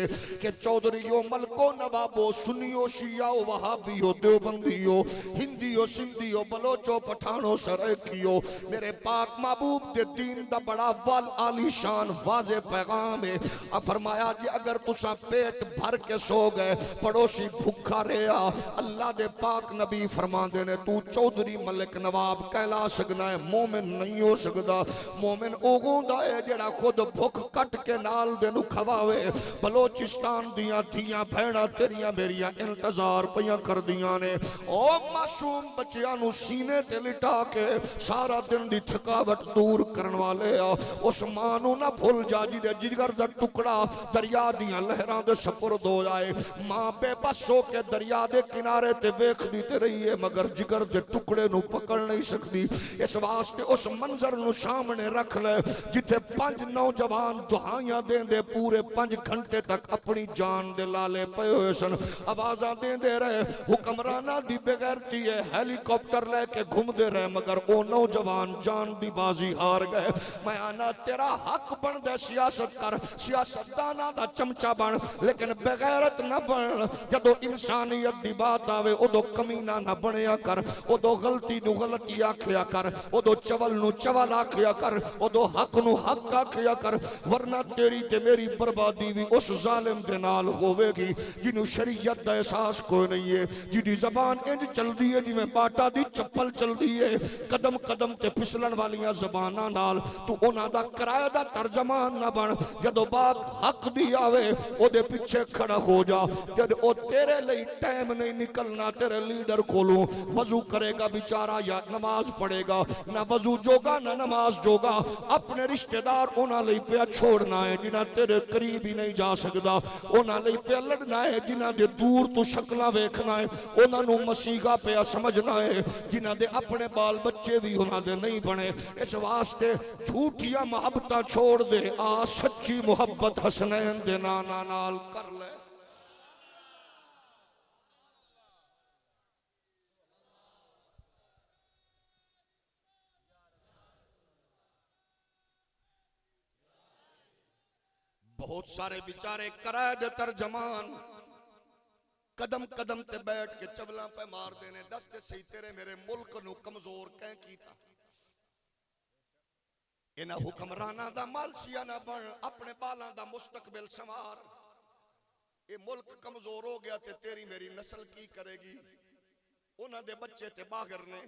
के चौधरीओ, मलको, नवाबो, सुन्नियो, शियाओ, वहाबियो, देवबंदियो, हिंदियो, सिंधियो, बलोचो, पठानो, सराइकियो, मेरे पाक महबूब दे दीन दा बड़ा वाल आलीशान वाज़े पैगाम है। फरमाया जी अगर तुसा पेट भर के सो गए, पड़ोसी भूखा रहा, अल्लाह दे पाक नबी फरमांदे ने तू चौधरी मलिक नवाब कहला सकना है, मोमिन नहीं हो सकता। मोमिन ओह हुंदा है जेड़ा खुद भुख कट के नाल दे नु खवावे। बलोचिस्तान दियां धीयां भैणां तेरियां मेरियां इंतजार पईयां करदियां ने, ओ मासूम बच्चियां नु सीने ते लिटा के सारा दिन दी थकावट दूर करन वाले आ। उस मां नु ना भुल जा जिहदे जिगर दा टुकड़ा दरिया दियां लहरां दे सपुर्द हो जाए। मां बेबस हो के दरिया दे किनारे ते वेखदी ते रही है, मगर जिगर दे टुकड़े नु पकड़ नहीं सकती। इस वास्ते उस मंजर नु सामने रख ले जिथे 5 नौजवान दुहाइयां देंदे पूरे 5 घंटे तक अपनी जान दे लाले पए होए सन, आवाज़ां देंदे रहे। हुक्मराना दी बेगैरती है, हेलीकॉप्टर लेके घूमदे रहे, मगर ओ नौजवान जान दी बाजी हार गए। मैं आना तेरा हक बनदा सियासत कर, सियासतदाना दा चमचा बन, लेकिन बेगैरत ना बन। जदों इंसानियत दी बात आवे उदों कमीना ना बनया कर, उदों गलती नु गलती आखिया कर, उदों चवल नु चवल आखिया कर, उदों हक नु हक आखिया कर, वरना तेरी ते मेरी बर्बादी भी उस जालिम दे नाल होवेगी जिन्हों शरीयत दा एहसास कोई नहीं है, जिहदी ज़बान इंज चलदी है जिवें बाटा दी चप्पल चलदी है। कदम कदम ते फिसलन वालियां ज़बानां नाल तू उन्हां दा किराए दा तर्जमान ना बन। जदों बात हक दी आवे ओदे पिछे खड़ा हो जा। जद ओ तेरे लिए टाइम नहीं निकलना तेरे लीडर कोलों, वजू करेगा बेचारा या नमाज पढ़ेगा, ना वजू जोगा ना नमाज जोगा। अपने रिश्तेदार उन्हां लई पिया छोड़ना है जिन्हां तेरे करीब ही नहीं जा सकदा, उन्हां लई पिया लड़ना है जिन्हां दे दूर तू शक्लां वेखना है, उन्हां नू मसीहा पिया समझना है जिन्हां दे अपने बाल बच्चे भी उन्हां दे नहीं बने। इस वास्ते झूठियां मोहब्बतां छोड़ दे, आ सच्ची मोहब्बत हसनैन दे नाना नाल कर ले। बहुत सारे बेचारे किराए दे तर्जमान कदम कदम ते बैठ के चवलां पे मार देने, दस ते सही तेरे मेरे मुल्क नू कमजोर कैं कीता। इन्हां हुक्मरानां दा मालसिया ना बन, अपने बालां दा मुस्तकबिल संवार। ये मुल्क कमजोर हो गया ते तेरी मेरी नस्ल की करेगी। उन्हां दे बच्चे ते बागर ने,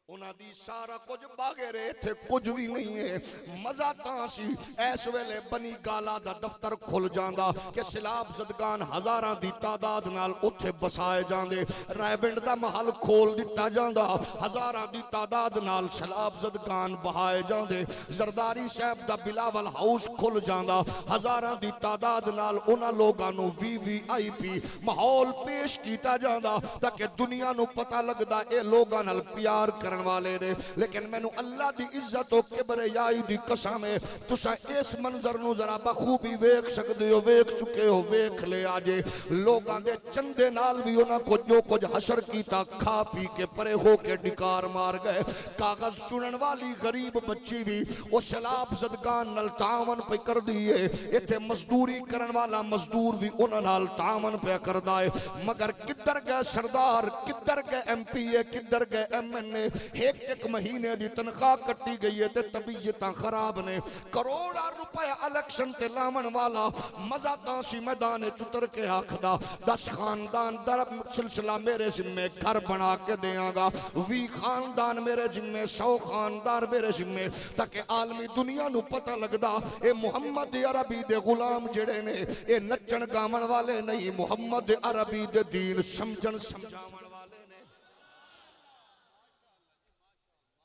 उन्हां दी सारा कुछ बागेरे इत्थे कुछ भी नहीं है। मजा तां सी इस वेले बनी गाला दा दफ्तर खुल जांदा कि सैलाब ज़दगान हज़ारां दी तादाद नाल उत्थे बसाए जांदे। रायबिंड दा महल खोल दिता जांदा, हज़ारां दी तादाद नाल सैलाब ज़दगान बहाए जांदे। जरदारी साहब दा बिलावल हाउस खुल जांदा, हज़ारां दी तादाद नाल उन्हां लोगां नू VVIP माहौल पेश कीता जांदा ताकि दुनिया नू पता लगदा ए लोगां नाल प्यार कर करने वाले ने, लेकिन मैनू अल्लाह दी इज्जत और किबरियाई दी कसम है, तुसा इस मंजर नू जरा बखूबी वेख सकदे हो, वेख चुके हो, वेख ले आजे लोगां दे चंदे नाल भी उन्हां को जो कुछ हशर कीता, खा पी के परे हो के डिकार मार गए। कागज चुनन वाली गरीब बच्ची भी वो शराब ज़दगान नाल तावन पे कर दिए, इत्थे मजदूरी करन वाला मजदूर भी उन्हां नाल तावन पे करदा है। मगर किधर गए सरदार, किधर गए MPA, किधर गए MNA? एक महीने दी तनख्वाह कट्टी गई है ते तबीयतां खराब ने। करोड़ां रुपए इलेक्शन ते लावन वाला मजा तां सी मैदान च उतर के आखदा 10 खानदान दर सिलसिला मेरे जिम्मे घर बना के देंगा, 20 खानदान मेरे जिम्मे, 100 खानदान मेरे जिम्मे, ताकि आलमी दुनिया नू पता लगदा ए मुहम्मद अरबी दे गुलाम जेड़े ने ए नचन गावन वाले नहीं, मुहम्मद अरबी दे दीन समझन समझावन वाले ने।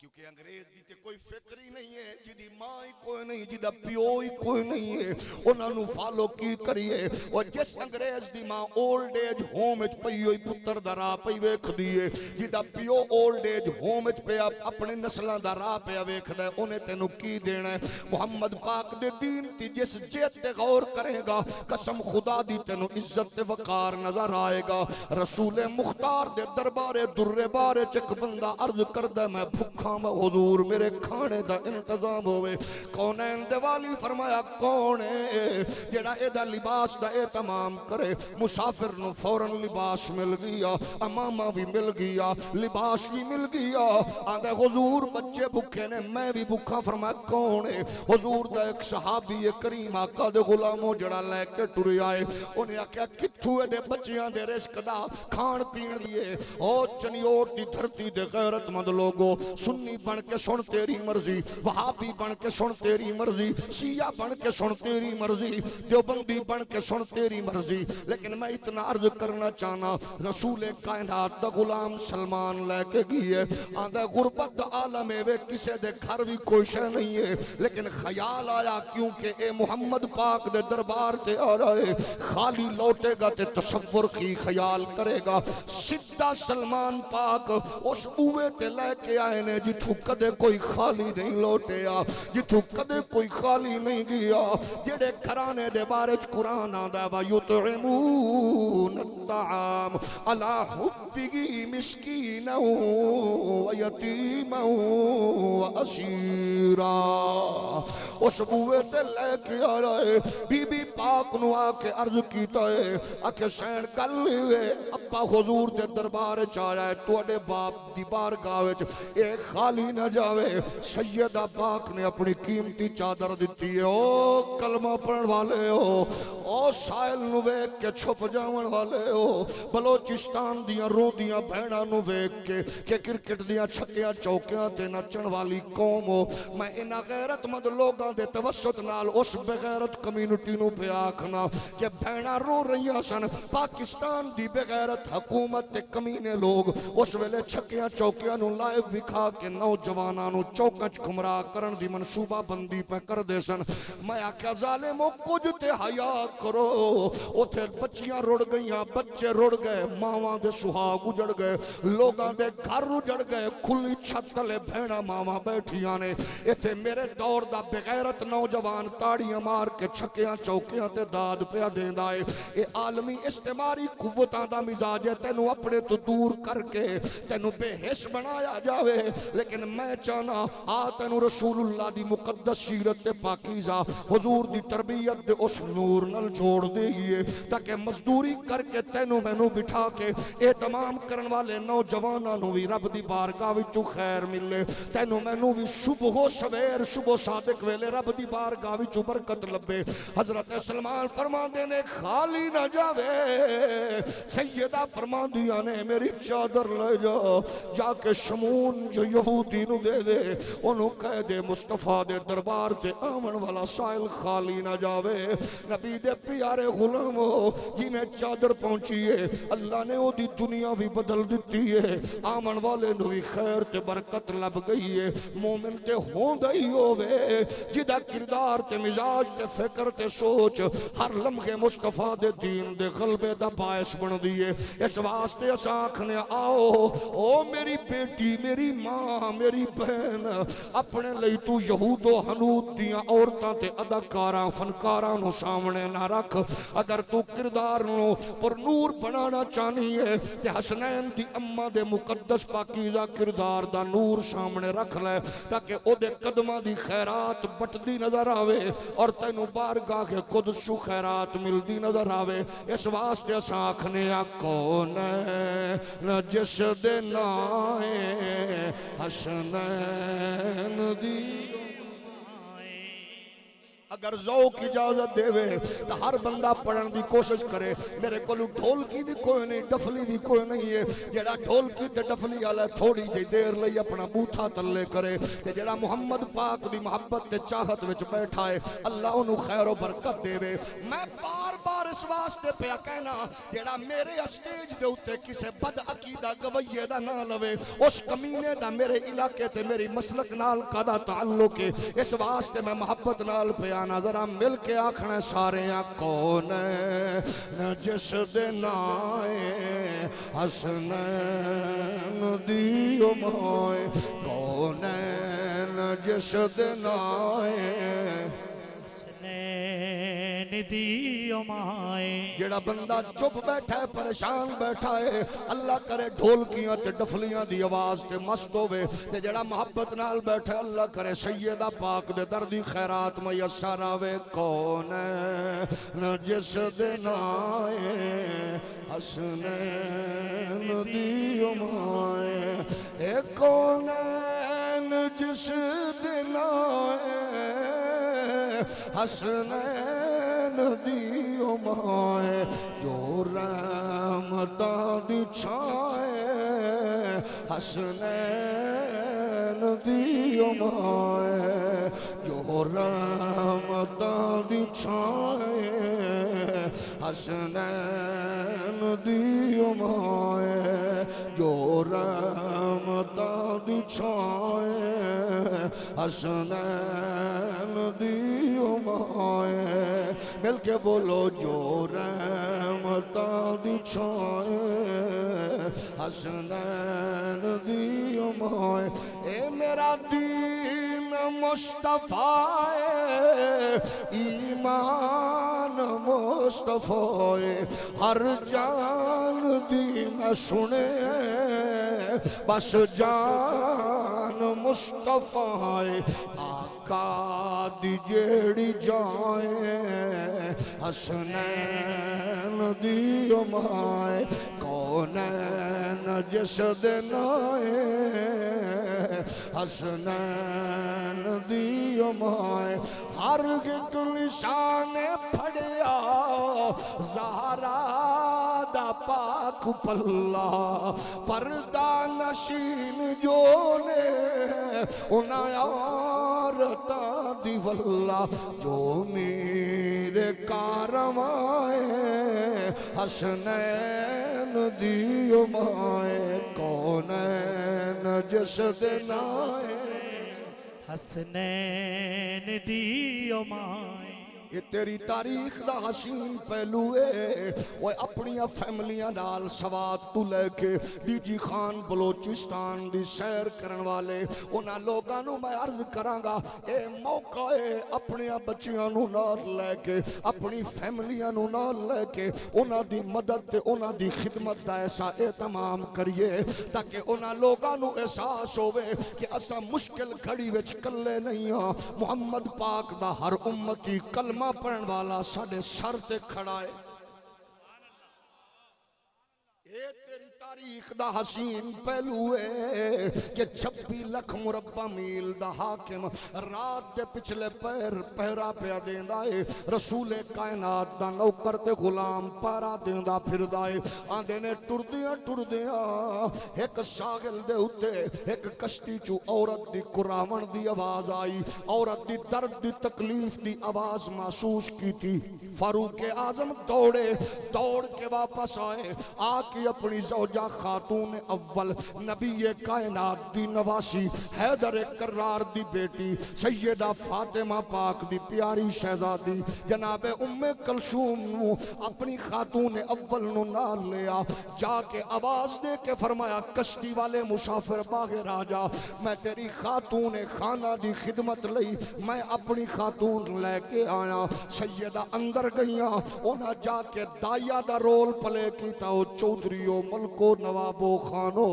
क्योंकि अंग्रेज दी ते कोई फिक्र ही नहीं है, जिदी मां ही कोई नहीं, जिदा पियो ही कोई नहीं है, उन्होंने फॉलो की करिए। और जिस अंग्रेज दी मां ओल्ड एज होम च पई हुई पुत्र दा राह पई वेखदी है, जिदा पियो ओल्ड एज होम च पे अपने नस्लों दा राह पे वेखदा है, उन्हें तेनू की देना है? मुहम्मद पाक दे दीन दी जिस जेत ते गौर करेगा, कसम खुदा दी तेनू इज्जत ते वकार नजर आएगा। रसूल मुख्तार दे दरबारे दुर्रे बारे च एक बंदा अर्ज करदा, मैं भुखा मैं हुजूर मेरे खाने दा इंतजाम होवे। कौनैन दे वाली फरमाया कौन है जेड़ा एदा लिबास दा एहतमाम करे? मुसाफिर नु फौरन लिबास मिल गया, अमामा भी मिल गया, लिबास भी मिल गया। आंदा हुजूर बच्चे भुखे ने, मैं भी भुखा। फरमाया कौन है? हुजूर दा एक सहाबी है करीम आका दे गुलामो जड़ा लेके टुर आए। उन्हें आख्या कित्थू दे बच्चियां दे रिस्क दा खान पीन दिए? ओ चनियोट दी धरती दे गैरतमंद लोगो, सुन्नी बन के सुन तेरी मर्जी, वहाबी बन के सुन तेरी मर्जी, शिया बन के सुन तेरी मर्जी, देवबंदी बन के सुन तेरी मर्जी, लेकिन मैं इतना अर्ज करना चाहना, रसूल कायनात दा गुलाम सलमान लेके गई है। आंदा गुरबत आलम वे किसे दे घर भी कोई शय नहीं है, लेकिन ख्याल आया क्योंकि ए मुहम्मद पाक दे दरबार ते आ रहा है, खाली लौटेगा ते तसव्वुर की ख्याल करेगा। सीधा सलमान पाक उस बूहे ते लेके आए ने जिथू कदे कोई खाली नहीं लौटिया, जिथू कदे कोई खाली नहीं गया। जेड़े घराने दे बारे च कुरान आंदा वा युतइमून अत्ताम अला हुब्बिही मिस्कीना व यतीमा व असीरा। उस बूहे से लेके आ रहे बीबी पाक नु आके अर्ज कीता है, आके सैन कर लीवे अब्बा हुजूर दे दरबार च आया है, तुहाडे बाप दी बारगाह विच ए खाली न जावे। सैयदा पाक ने अपनी कीमती चादर दिती है। ओ कलमा पढ़न वाले हो, ओ साहिल नु वेख के छुप जावन वाले हो, बलोचिस्तान दियां रोंदियां भैणां नु वेख के क्रिकेट दियां छक्कियां चौकियां ते नचण वाली कौम हो। मैं इन्हां गैरतमंद लोगां दे तवस्सुत नाल उस बेगैरत कम्युनिटी नु पे आखना कि भैणां रो रहीआं सन। पाकिस्तान दी बेगैरत हुकूमत ते कमीने लोग उस वेले छक्कियां चौकियां नु लाइव विखा के नौजवानां नु चौकां च गुमराह करन दी मनसूबा बंदी पे करदे सन। मैं आख्या ज़ालिमो कुछ ते हया करो। उथे बच्चियां रुड़ गईयां, बच्चे रुड़ गए, मावां दे सुहाग उजड़ गए, लोगां दे घर उजड़ गए, खुली छत तले भैणां मावां बैठियां ने। इथे मेरे दौर दा बेगैरत नौजवान ताड़ियां मार के छक्कियां चौकियां ते दाद पिया देंदा है। ये आलमी इस्तेमारी कुव्वतां दा मिजाज है, तेनू अपने तो दूर करके तेनू बेहिस बनाया जावे। लेकिन मैं चाहना आ तेनू रसूलुल्लाह दी मुकद्दस सीरत ते पाकीज़ा हुजूर दी तरबियत दे उस नूर नाल जोड़ देइए, ताकि मजदूरी करके तेनू मैनू बिठा के ए तमाम करन वाले नौजवानां नू भी रब दी बारगाह विचों खैर मिले, तेनू मैनू भी सुबह सवेर सुबह सादिक वेले रब दी बारगाह विचों बरकत लभे। हजरत सलमान फरमांदे ने खाली ना जावे। सैयदा फरमांदियां ने मेरी चादर ले जा, जाके शमून जो यहूदी नु दे दे, ओनू कह दे मुस्तफा दे दरबार ते आवन वाला साहिल खाली ना जावे। नबी दे प्यारे गुलामो जिन्हें चादर पहुंची है, अल्लाह ने ओदी दुनिया भी बदल दी है, आवन वाले नु भी खैर ते बरकत लब गई है। मोमिन ते होंदा ही होवे जिदा किरदार ते मिजाज ते फिक्र ते सोच हर लम्हे मुस्तफा दे दीन दे गलबे दा बायस बन दी है। इस वास्ते अस आखने आओ ओ मेरी बेटी मेरी मां मां मेरी बहन अपने लिए तू यहूदो हनूद दियां औरतां ते अदाकारां फनकारां नु सामने ना रख। अगर तू किरदार नु पर नूर बनाना चाहनी है ते हसनैन दी अम्मा दे मुकद्दस पाकीज़ा किरदार दा नूर सामने रख ले ताकि ओदे कदमां दी खैरात बटदी नजर आवे और तैनू बारगाह के कुदसू खैरात मिलदी नजर आवे। इस वास्ते असां आखने आ कौन न जिस दे नाए हसनैन दी। अगर ज़ौक़ इजाजत देवे तो हर बंदा पढ़न की कोशिश करे। मेरे को ढोलकी भी कोई नहीं, डफली भी कोई नहीं है। जेड़ा ढोलकी ते डफली वाला थोड़ी जी देर लई अपना बूथा तले करे ते जेड़ा मुहम्मद पाक दी मोहब्बत ते चाहत विच बैठा है अल्लाह उन्हें खैर बरकत देवे। मैं बार बार इस वास्ते पिया कहना जेड़ा मेरे स्टेज दे उत्ते किसे बद अकीदा गवैये दा ना लवे उस कमीने दा मेरे इलाके ते मेरी मसलक नाल कादा ताल्लुक है। इस वास्ते मैं मोहब्बत नाल पिया जरा मिल के आखना सारे कौन न जिस दे नाए हसनैन दी मोए। कौन न जिस दे नाए जेड़ा बंदा चुप बैठा है परेशान बैठा है अल्लाह करे ढोलकियां ते डफलियां दी आवाज ते मस्त होवे ते जेड़ा मोहब्बत नाल बैठा है अल्लाह करे सैयदा पाक दे दर दी खैरात मयसर आवे। कौन न जिस दे नाए हसनैन दी मोए। ए कौन न जिस दे नाए हसनैन दी मोए। जो रहमतां दी छाए हसनैन दी मोए। जो रहमतां दी छाए हसनैन दी मोए। जो रहमतां दी छाए हसनैन दी मोए। मिल के बोलो जो रहमतां दी छाए हसनैन दी मोए। ए मेरा दीन मुस्तफा ईमान मुस्तफा हर जान दी मैं सुने बस जान मुस्तफा आका दी जेड़ी जाए हसनैन दी माए। कौन न जिस दे नाए हसनैन दी माए। हर एक निशान फड़िया ज़हरा दा पाक पल्ला पर्दा नशीन जो ने उन्हें औरतां दी वल्ला। जो मेरे कारवाए हसनैन दी माए। कौन न जिस दे नाए हसनैन दी माए। ये तेरी तारीख दा हसीन पहलू है। वो अपनी फैमिलियां नाल सवात तू लेके डीजी खान बलोचिस्तान दी सैर करन वाले उन्हां लोगां नू मैं अर्ज करांगा ए मौका है अपने बच्चियां नू नाल लेके अपनी फैमिलियां नू नाल लेके उन्हां दी मदद ते उन्हां दी खिदमत दा ऐसा एहतमाम करिए ताकि उन्हां लोगां नू एहसास होवे कि असां मुश्किल घड़ी विच कल्ले नहीं हां। मुहम्मद पाक दा हर उम्मती कलमा पढ़न वाला साडे सर ते खड़ा है। तेरी तारीख दा हसीन पहलू है कि 26 लाख मुरब्बा मील दा हाकिम रात दे पिछले पैर पहरा पिया देंदा है। रसूल कायनात दा नौकर ते गुलाम पहरा देंदा फिरदा है। आंदे ने टुरदियां टुरदियां एक सागिल दे उत्ते एक कश्ती चू औरत दी कुरावण दी आवाज आई। औरत दी दर्द दी तकलीफ दी आवाज महसूस की थी। फारूक आजम दौड़े दौड़ के वापस आए आके अपनी ज़ौजा खदीजा खातून अव्वल नबी कायनात दी नवासी हैदर करार दी बेटी सैयदा फातिमा पाक दी प्यारी शहजादी जनाब उम्मे कलसूम नू अपनी खातून अव्वल नू नाल लिया जाके आवाज दे के फरमाया कश्ती वाले मुसाफिर बागे राजा मैं तेरी खातून खाना दी खिदमत लई मैं अपनी खातून लेके आया सैयदा अंदर गईया उन्हें जाके दाया दा रोल प्ले कीता ओ चौधरीओ मलको नवाबो खानो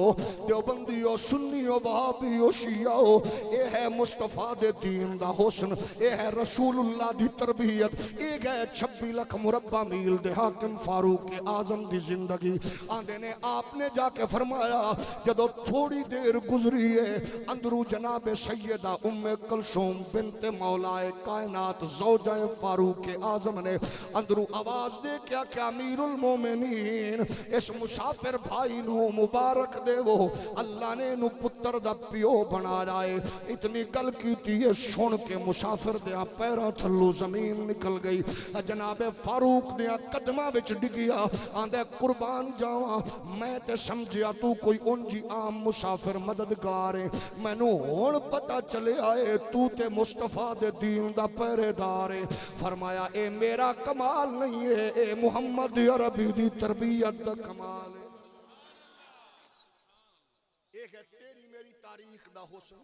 देवबंदियो सुन्नियो वहाबियो शियाओ ये है मुस्तफा दे दीन दा हुस्न ये है रसूलुल्लाह दी तरबियत ये है 26 लाख मुरब्बा मील दे हाकिम फारूक आजम दी जिंदगी आंदे ने आपने जाके फरमाया जदों थोड़ी देर गुजरी है अंदरू जनाब सैयदा उम्मे कलसूम बिनते मौलाए कायनात ज़ौजाए फारूक आजम ने अंदरू आवाज दे क्या क्या अमीरुल मोमिनीन इस मुसाफिर भाई नू मुबारक देवो अल्लाह ने नू पुत्र दा पियो बनाया है इतनी गल कीती है सुन के मुसाफिर दे पैरों थल्लों जमीन निकल गई जनाबे फारूक दे कदमां विच डिगिया आंदे कुर्बान जावां मैं ते समझिया तू कोई उंजी आम मुसाफिर मददगार है मैनू हुण पता चलिया है तू ते मुस्तफा दे दीन दा पहरेदार है फरमाया ए मेरा कमाल नहीं है ए मुहम्मद अरबी दी तरबियत दा कमाल है एक है तेरी मेरी तारीख दा हुस्न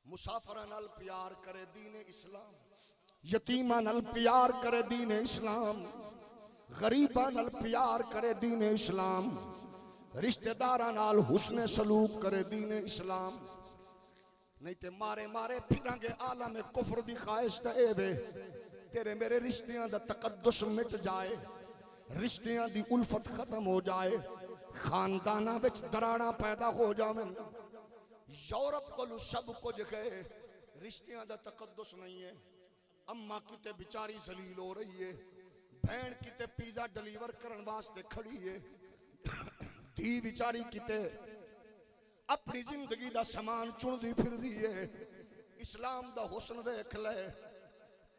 मुसाफिरां नाल प्यार करे दीन इस्लाम यतीमां नाल प्यार करे दीन इस्लाम गरीबां नाल प्यार करे दीन इस्लाम रिश्तेदारां नाल हुस्न सलूक करे दीन इस्लाम नहीं ते मारे मारे फिरांगे आलम कुफर दी ख्वाहिश ते वे तेरे मेरे रिश्तियां दा तकद्दुस मिट जाए रिश्तियां दी उल्फत खत्म हो जाए खानदाना विच दराड़ा पैदा हो जावन यूरोप को सब कुछ गए रिश्तियां दा तकद्दुस नहीं है अम्मा किते बेचारी जलील हो रही है बहन किते पिज़्ज़ा डिलीवर करने वास्ते खड़ी है धी बेचारी किते अपनी जिंदगी दा सामान चुनदी फिरदी है इस्लाम दा हुस्न वेख ले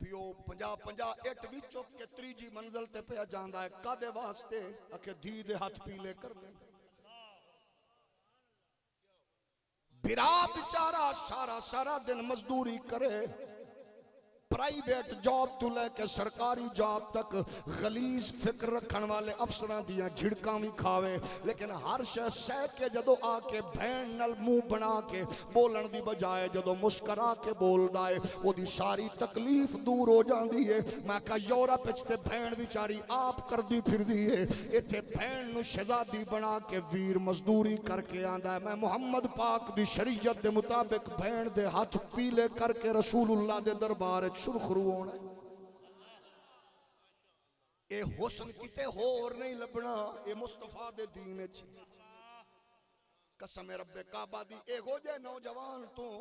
पियो 50-50 इट भी चुक के तीजी मंजिल ते पे जांदा है कादे वास्ते आखे धी दे हाथ पीले करने बिरा बेचारा सारा सारा दिन मजदूरी करे प्राइवेट जॉब तो लेके सरकारी जॉब तक गलीज फिक्र रखने वाले अफसरां दियां झिड़कां भी खावे लेकिन हर शय सह के जदों आके बहन नाल मुंह बना के बोलन दी बजाय जदों मुस्करा के बोलदा है ओदी सारी तकलीफ दूर हो जाती है मैं कहा यूरोप विच ते बहन बेचारी आप करदी फिरदी है इत्थे बहन नूं शहजादी बना के वीर मजदूरी करके आंदा है मैं मुहम्मद पाक दी शरीयत दे मुताबिक बहन दे हाथ पीले करके रसूलुल्लाह दे दरबार सुरखरू होना ये हुस्न किते होर नहीं लभना ये मुस्तफा दे दीन च कसम रब्बे काबा दी एहो जे नौजवान तू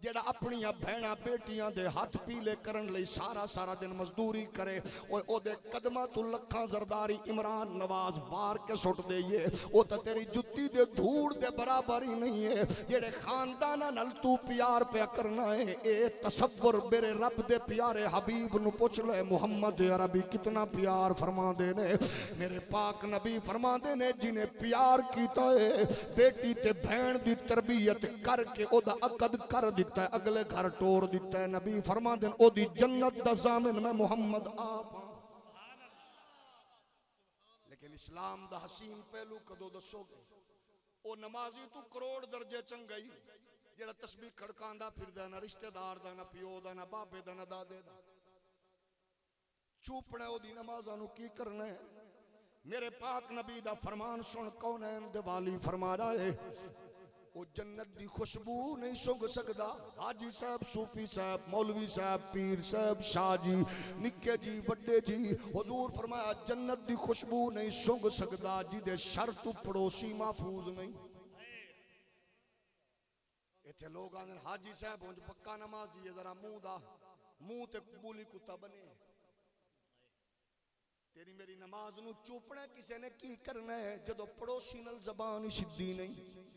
जेड़ा अपनी भैणा बेटियां दे हाथ पीले करन लई सारा सारा दिन मजदूरी करे और ओदे कदमां तू लखां जरदारी इमरान नवाज बार के सुट देइए ओ तां तेरी जुत्ती दे धूड़ दे बराबर ही नहीं है जेड़े खानदाना नाल तू प्यार पे करना है ए तसव्वुर मेरे रब दे प्यारे हबीब नु पुछ ले मुहम्मद अरबी कितना प्यार फरमांदे ने मेरे पाक नबी फरमांदे ने जिन्हें प्यार कीता है बेटी ते भैण दी तरबियत करके ओदा अकद कर दिता अगले घर टोर दिता है नबी फरमांदे ने ओदी जन्नत दा ज़ामिन मैं मुहम्मद आप लेकिन इस्लाम दा हसीन पहलू कदों दसोगे ओ नमाजी तू करोड़ दर्जे चंगई जेड़ा तस्बीह खड़कांदा फिरदा ना रिश्तेदार दा ना पियो दा ना बाबे दा ना दादे दा चूपना ओदी नमाज़ां नू की करना है मेरे पाक नबी दा फरमान सुन कौनैन दे वाली फरमा रहा है वो जन्नत दी खुशबू नहीं सूंघ सकदा हाजी साहब सूफी साहब मौलवी साहब पीर साहब शाह जी निक्के जी वड्डे जी हुजूर फरमाया जन्नत दी खुशबू नहीं सूंघ सकदा जिदे शर तू पड़ोसी महफूज नहीं इत्थे लोग आंदे हाजी साहब हुंज पक्का नमाजी है जरा मुंह ते कबूली कुत्ता बने तेरी मेरी नमाज नू चुपना किसी ने की करना है जदों पड़ोसी नाल ज़बान ही सीधी नहीं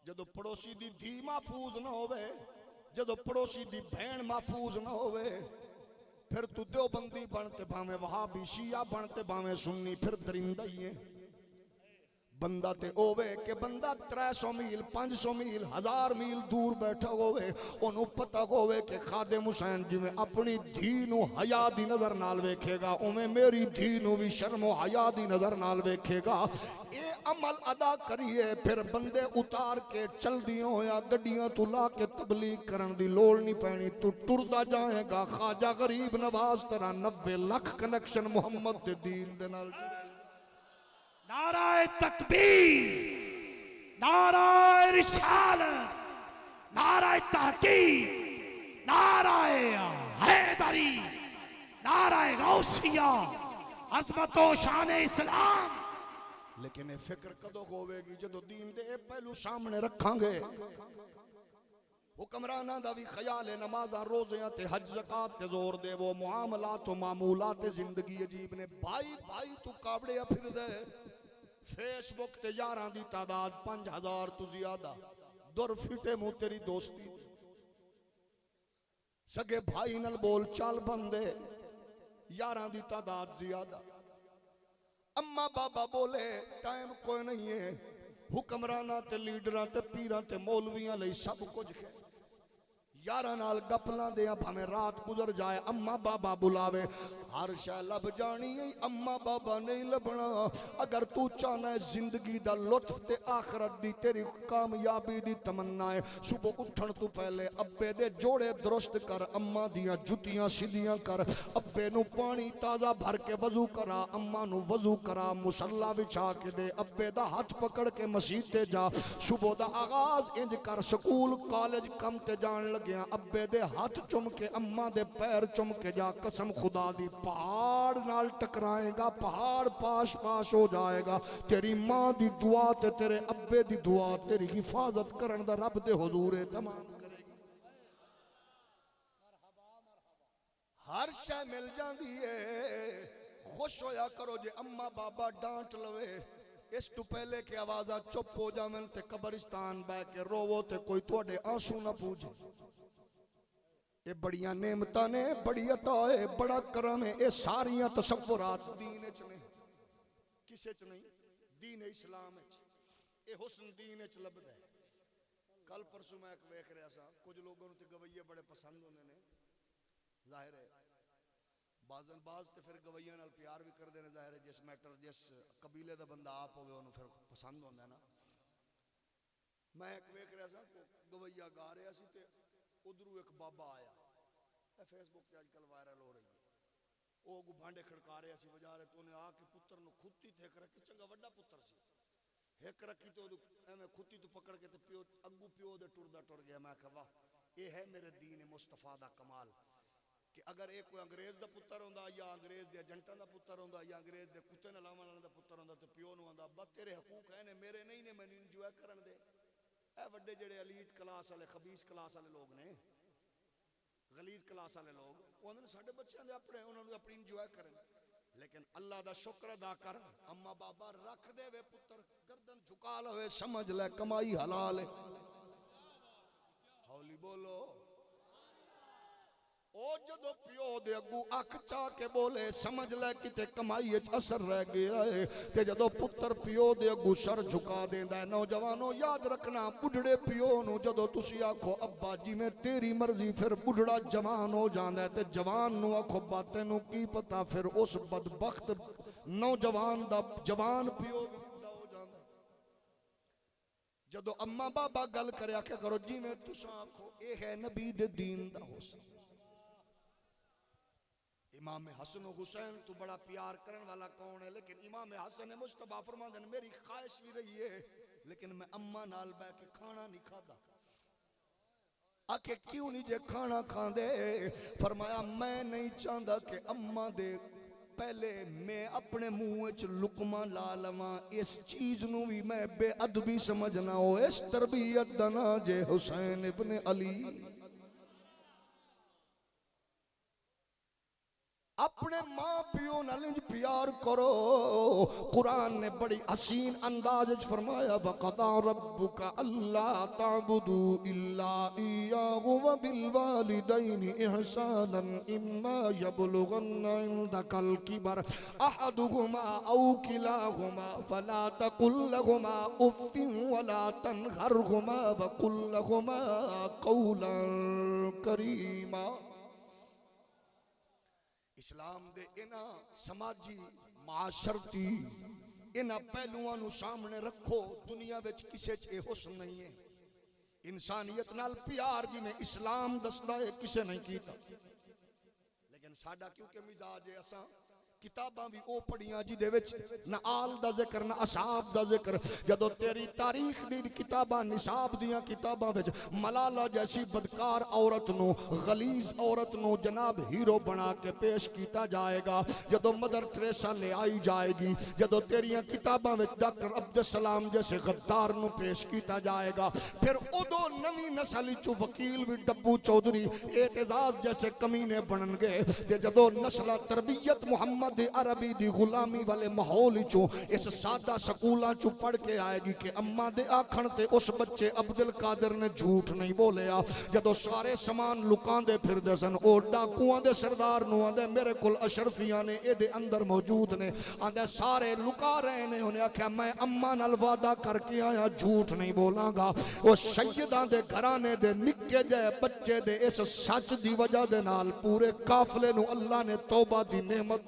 जदों पड़ोसी दी धी महफूज ना होवे जदों पड़ोसी दी बहन महफूज ना होवे फिर तू देवबंदी बनते भावे वहाबी शिया बनते भावे सुन्नी, फिर दरिंदा ही है। बंदा ते होवे कि बंदा 300 मील 500 मील 1000 मील दूर बैठा होवे, ओनू पता होवे कि खादिम हुसैन जिवें अपनी धी नू हया दी नजर नाल वेखेगा, उवें मेरी धी नू भी शर्मो हया दी नजर नाल वेखेगा। ये अमल अदा करिए, फिर बंदे उतार के चलदी होया गड्डियां तू ला के तबलीग करन दी लोड़ नहीं पैनी। तू टुरदा जाएगा, ख्वाजा गरीब नवाज तेरा 90 लाख कनेक्शन मुहम्मद दे दीन दे नाल। नाराए तकबीर, नाराए रिसालत, नाराए तहकीक, नाराए हैदरी, नाराए गौसिया, अज़मतो शान इस्लाम। लेकिन ये फिक्र कदों होवेगी जो दीन दे पहलू सामने रखांगे। हुक्मराना दा भी ख्याल है, नमाज़ा रोज़ियां ते हज ज़कात ते जोर दे, वो मुआमलात तो मामूलात जिंदगी अजीब ने। भाई भाई तू कावड़े फिर दे फेसबुक ते यारां दी तादाद 5000 तू ज्यादा, दुर फिटे मुंह तेरी दोस्ती, सगे भाई नल बोल चाल बंदे यारां दी तादाद ज्यादा। अम्मा बाबा बोले टाइम कोई नहीं है, हुक्मराना ते लीडरां ते पीरां ते मौलवियां लई सब कुछ है। यारां नाल गपलां दे भावें रात गुजर जाए, अम्मा बाबा बुलावे हर शै लब जानी है, अम्मा बाबा नहीं लभना। अगर तू चाहना है जिंदगी दा लुत्फ ते आखरत दी तेरी कामयाबी दी तमन्ना है, सुबह उठन तू पहले अब्बे दे जोड़े दुरुस्त कर, अम्मा दियां जुतियां सीधियां कर, अब्बे नू पानी ताज़ा भर के वजू करा, अम्मा नू वजू करा, मुसल्ला बिछा के दे, अब्बे दा हाथ पकड़ के मसीह ते जा। सुबह दा आगाज इंज कर, स्कूल कॉलेज कम ते जान लगे अब्बे दे हाथ चुम के अम्मा दे पैर चुम के जा। कसम खुदा दी पहाड़ नाल टकराएगा, पहाड़ पास पास हो जाएगा। तेरी मां दी दुआ ते तेरे अब्बे दी दुआ तेरी हिफाजत करन दा रब दे हुजूर तमाम करेगी। हर शय मिल जाती है, खुश होया करो जे अम्मा बाबा डांट लवे। इस तो पहले कि आवाजा चुप हो जावन ते कब्रिस्तान बह के रोवो ते कोई तुहाडे आंसू ना पूछे। ये बड़ियां नेमतां ने, बड़ी अता है, बड़ा करम है। ये सारियां तसव्वुरात दीन च ने, किसे च नहीं, दीन इस्लाम च। ये हुस्न दीन च लभदा है। कल परसों मैं एक वेख रहा सा, कुछ लोगों को गवैये बड़े पसंद होंदे ने, जाहिर है बाज ते फिर गवैया नाल प्यार भी करते हैं। जाहिर है जिस मैटर जिस कबीले का बंदा आप होवे उन्होंने फिर पसंद होंदा है ना। मैं एक वेख रहा सा, गवैया गा रहा सी ते उधरों एक बाबा आया, फेसबुक पे आजकल वायरल हो रही है। वो अगू भांडे खड़का रहा सी बजा रहे, तो उन्हें आके पुत्र नु खुत्ती थे एक रखी, चंगा वड्डा पुत्र सी, एक रखी तो एवें खुत्ती तो पकड़ के ते प्यो अगू प्यो दे टुरदा टुर गया। मैं कहा वाह, ये है मेरे दीन मुस्तफा दा कमाल कि अगर एक कोई अंग्रेज का पुत्र होंदा या अंग्रेज के एजेंटा का पुत्र होंदा या अंग्रेज के कुत्ते नलावन वाले का पुत्र होंदा तो प्यो नूं आंदा बस तेरे हकूक है ने, मेरे नहीं ने, मैनूं इंजॉय करन दे। ए वड्डे जेड़े एलीट क्लास वाले खबीस क्लास वाले लोग ने, गलीज क्लास वाले लोग, उन्होंने साडे बच्चों दे अपने उन्होंने अपनी इंजॉय करन। लेकिन अल्लाह दा शुक्र अदा कर, अम्मा बाबा रख दे वे पुत्र, गर्दन झुका लवे, समझ ले कमाई हलाल है। हौली बोलो। ओ जदों प्यो दे अगू अख चा के बोले, समझ ले किते कमाई असर रह गया है। ते जदों पुत्र प्यो दे अगू सर झुका देंदा है। नौजवानों याद रखना, बुढ़ड़े प्यो नूं जदों तुसी आखो अब्बा जी में तेरी मर्जी, फिर बुढ़ड़ा जवान हो जांदा है। ते जवान नूं आखो बा तैनूं की पता, फिर उस बदबख्त नौजवान दा जवान प्यो हो जांदा है। जदों अम्मा बाबा गल करया के करो जिवें तुसां आखो, ये है नबी दे दीन दा हुस्न। इमाम हसन हुसैन तो बड़ा प्यार करने वाला कौन है, लेकिन इमाम हसन मुस्तफा फरमाते हैं मेरी ख्वाहिश भी रही है, लेकिन मैं अम्मा नाल बैठ के खाना नहीं खाता। आके क्यों नहीं जे खाना खांदे? फरमाया मैं नहीं चाहता कि अम्मा दे पहले मैं अपने मुंह च लुकमा ला लवां। इस चीज नूं भी मैं बेअदबी समझना हो, इस तरबियत दा ना जे हुसैन इब्ने अली अपने मां प्यो नाल प्यार प्यार करो। कुरान ने बड़ी हसीन अंदाज च फरमाया वक़दा रब्बुका अल्ला ताबुदू इल्ला इय्याहु व बिल वालिदैनि इहसानन इम्मा यबलुगन्ना इंदकल किबर अहदुहुमा औ किलाहुमा फला तकुल लहुमा उफ्फिन वला तनहरहुमा व कुल लहुमा कौलन करीमा। इस्लाम दे इना समाजी माशरती इना पहलुआं नू सामने रखो। दुनिया विच किसे च ए हुस्न नहीं है। इंसानियत नाल प्यार जिवें इस्लाम दसदा है किसे नहीं कीता। लेकिन साडा क्योंकि मिजाज है असां किताबां भी ओ पढ़ियां जिदे विच ना आल दा जिक्र ना असाब दा जिक्र। जदों तेरी तारीख दी किताबां निसाब दियां किताबां विच मलाला जैसी बदकार औरत नु गलीज औरत नु जनाब हीरो बना के पेश किया जाएगा। जदों मदर टेरेसा ले आई जाएगी, जदों तेरियां किताबां विच डॉक्टर अब्दुल सलाम जैसे गद्दार नु पेश किया जाएगा, फिर उदों नवी नस्ल चो वकील भी डब्बू चौधरी एतजाज जैसे कमीने बननगे। ते जदों नस्ल तरबियत मुहम्मद अरबी दी गुलामी वाले माहौल चो इस सादा स्कूलों चो पढ़ के आएगी कि अम्मा दे आखण ते उस बच्चे अब्दुल कादिर ने झूठ नहीं बोलिया। जदों सारे समान लुकांदे फिरदे सन ओ डाकुआं दे सरदार नु आंदे मेरे कोल अशरफियां ने एदे अंदर मौजूद ने, आंदे सारे लुका रहे ने। उन्हें आख्या मैं अम्मा नाल वादा करके आया झूठ नहीं बोलांगा। ओ सैयदां दे घराने दे निक्के जे बच्चे दे इस सच दी वजह दे नाल पूरे काफले नु अल्लाह ने तौबा दी नेमत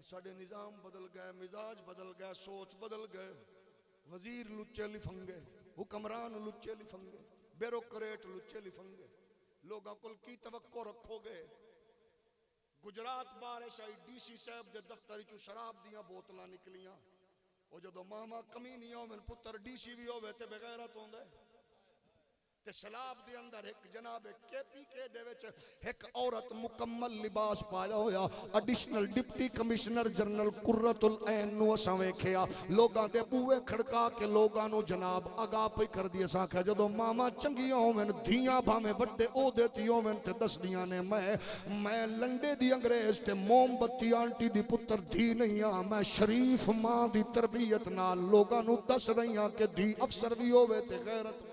साडे निजाम बदल गए, मिजाज बदल गए, सोच बदल गए। वजीर लुच्चे लिफंगे, हुक्मरान लुच्चे लिफंगे, ब्यूरोक्रेट लुच्चे लिफंगे। लोगों को की तवक्को रखोगे? गुजरात बारिश आई, डीसी साहब के दफ्तर चो शराब दियां बोतलां निकलियां। वो जदों मामा कमीनी होवे पुत्र डीसी भी होवे ते बेगैरत होंदा ते सलाब दे अंदर एक जनाब केपीके दे विच एक औरत मुकम्मल लिबास पाया होया additional deputy commissioner general Qurratul Ain नु असां वेखिया लोगां दे बूहे खड़का के लोगां नु जनाब आगाह पे कर दी। असां आख्या जदों मामा चंगियां होवन धीयां भावें वड्डे ओहदे ती होवन ते दसदियां ने मैं लंडे दी अंग्रेज ते मोमबत्ती आंटी दी पुत्र धी नहीं हां, मैं शरीफ मां दी तरबियत नाल लोगां नु दस रही हां कि धी अफसर भी होवे ते गैरत।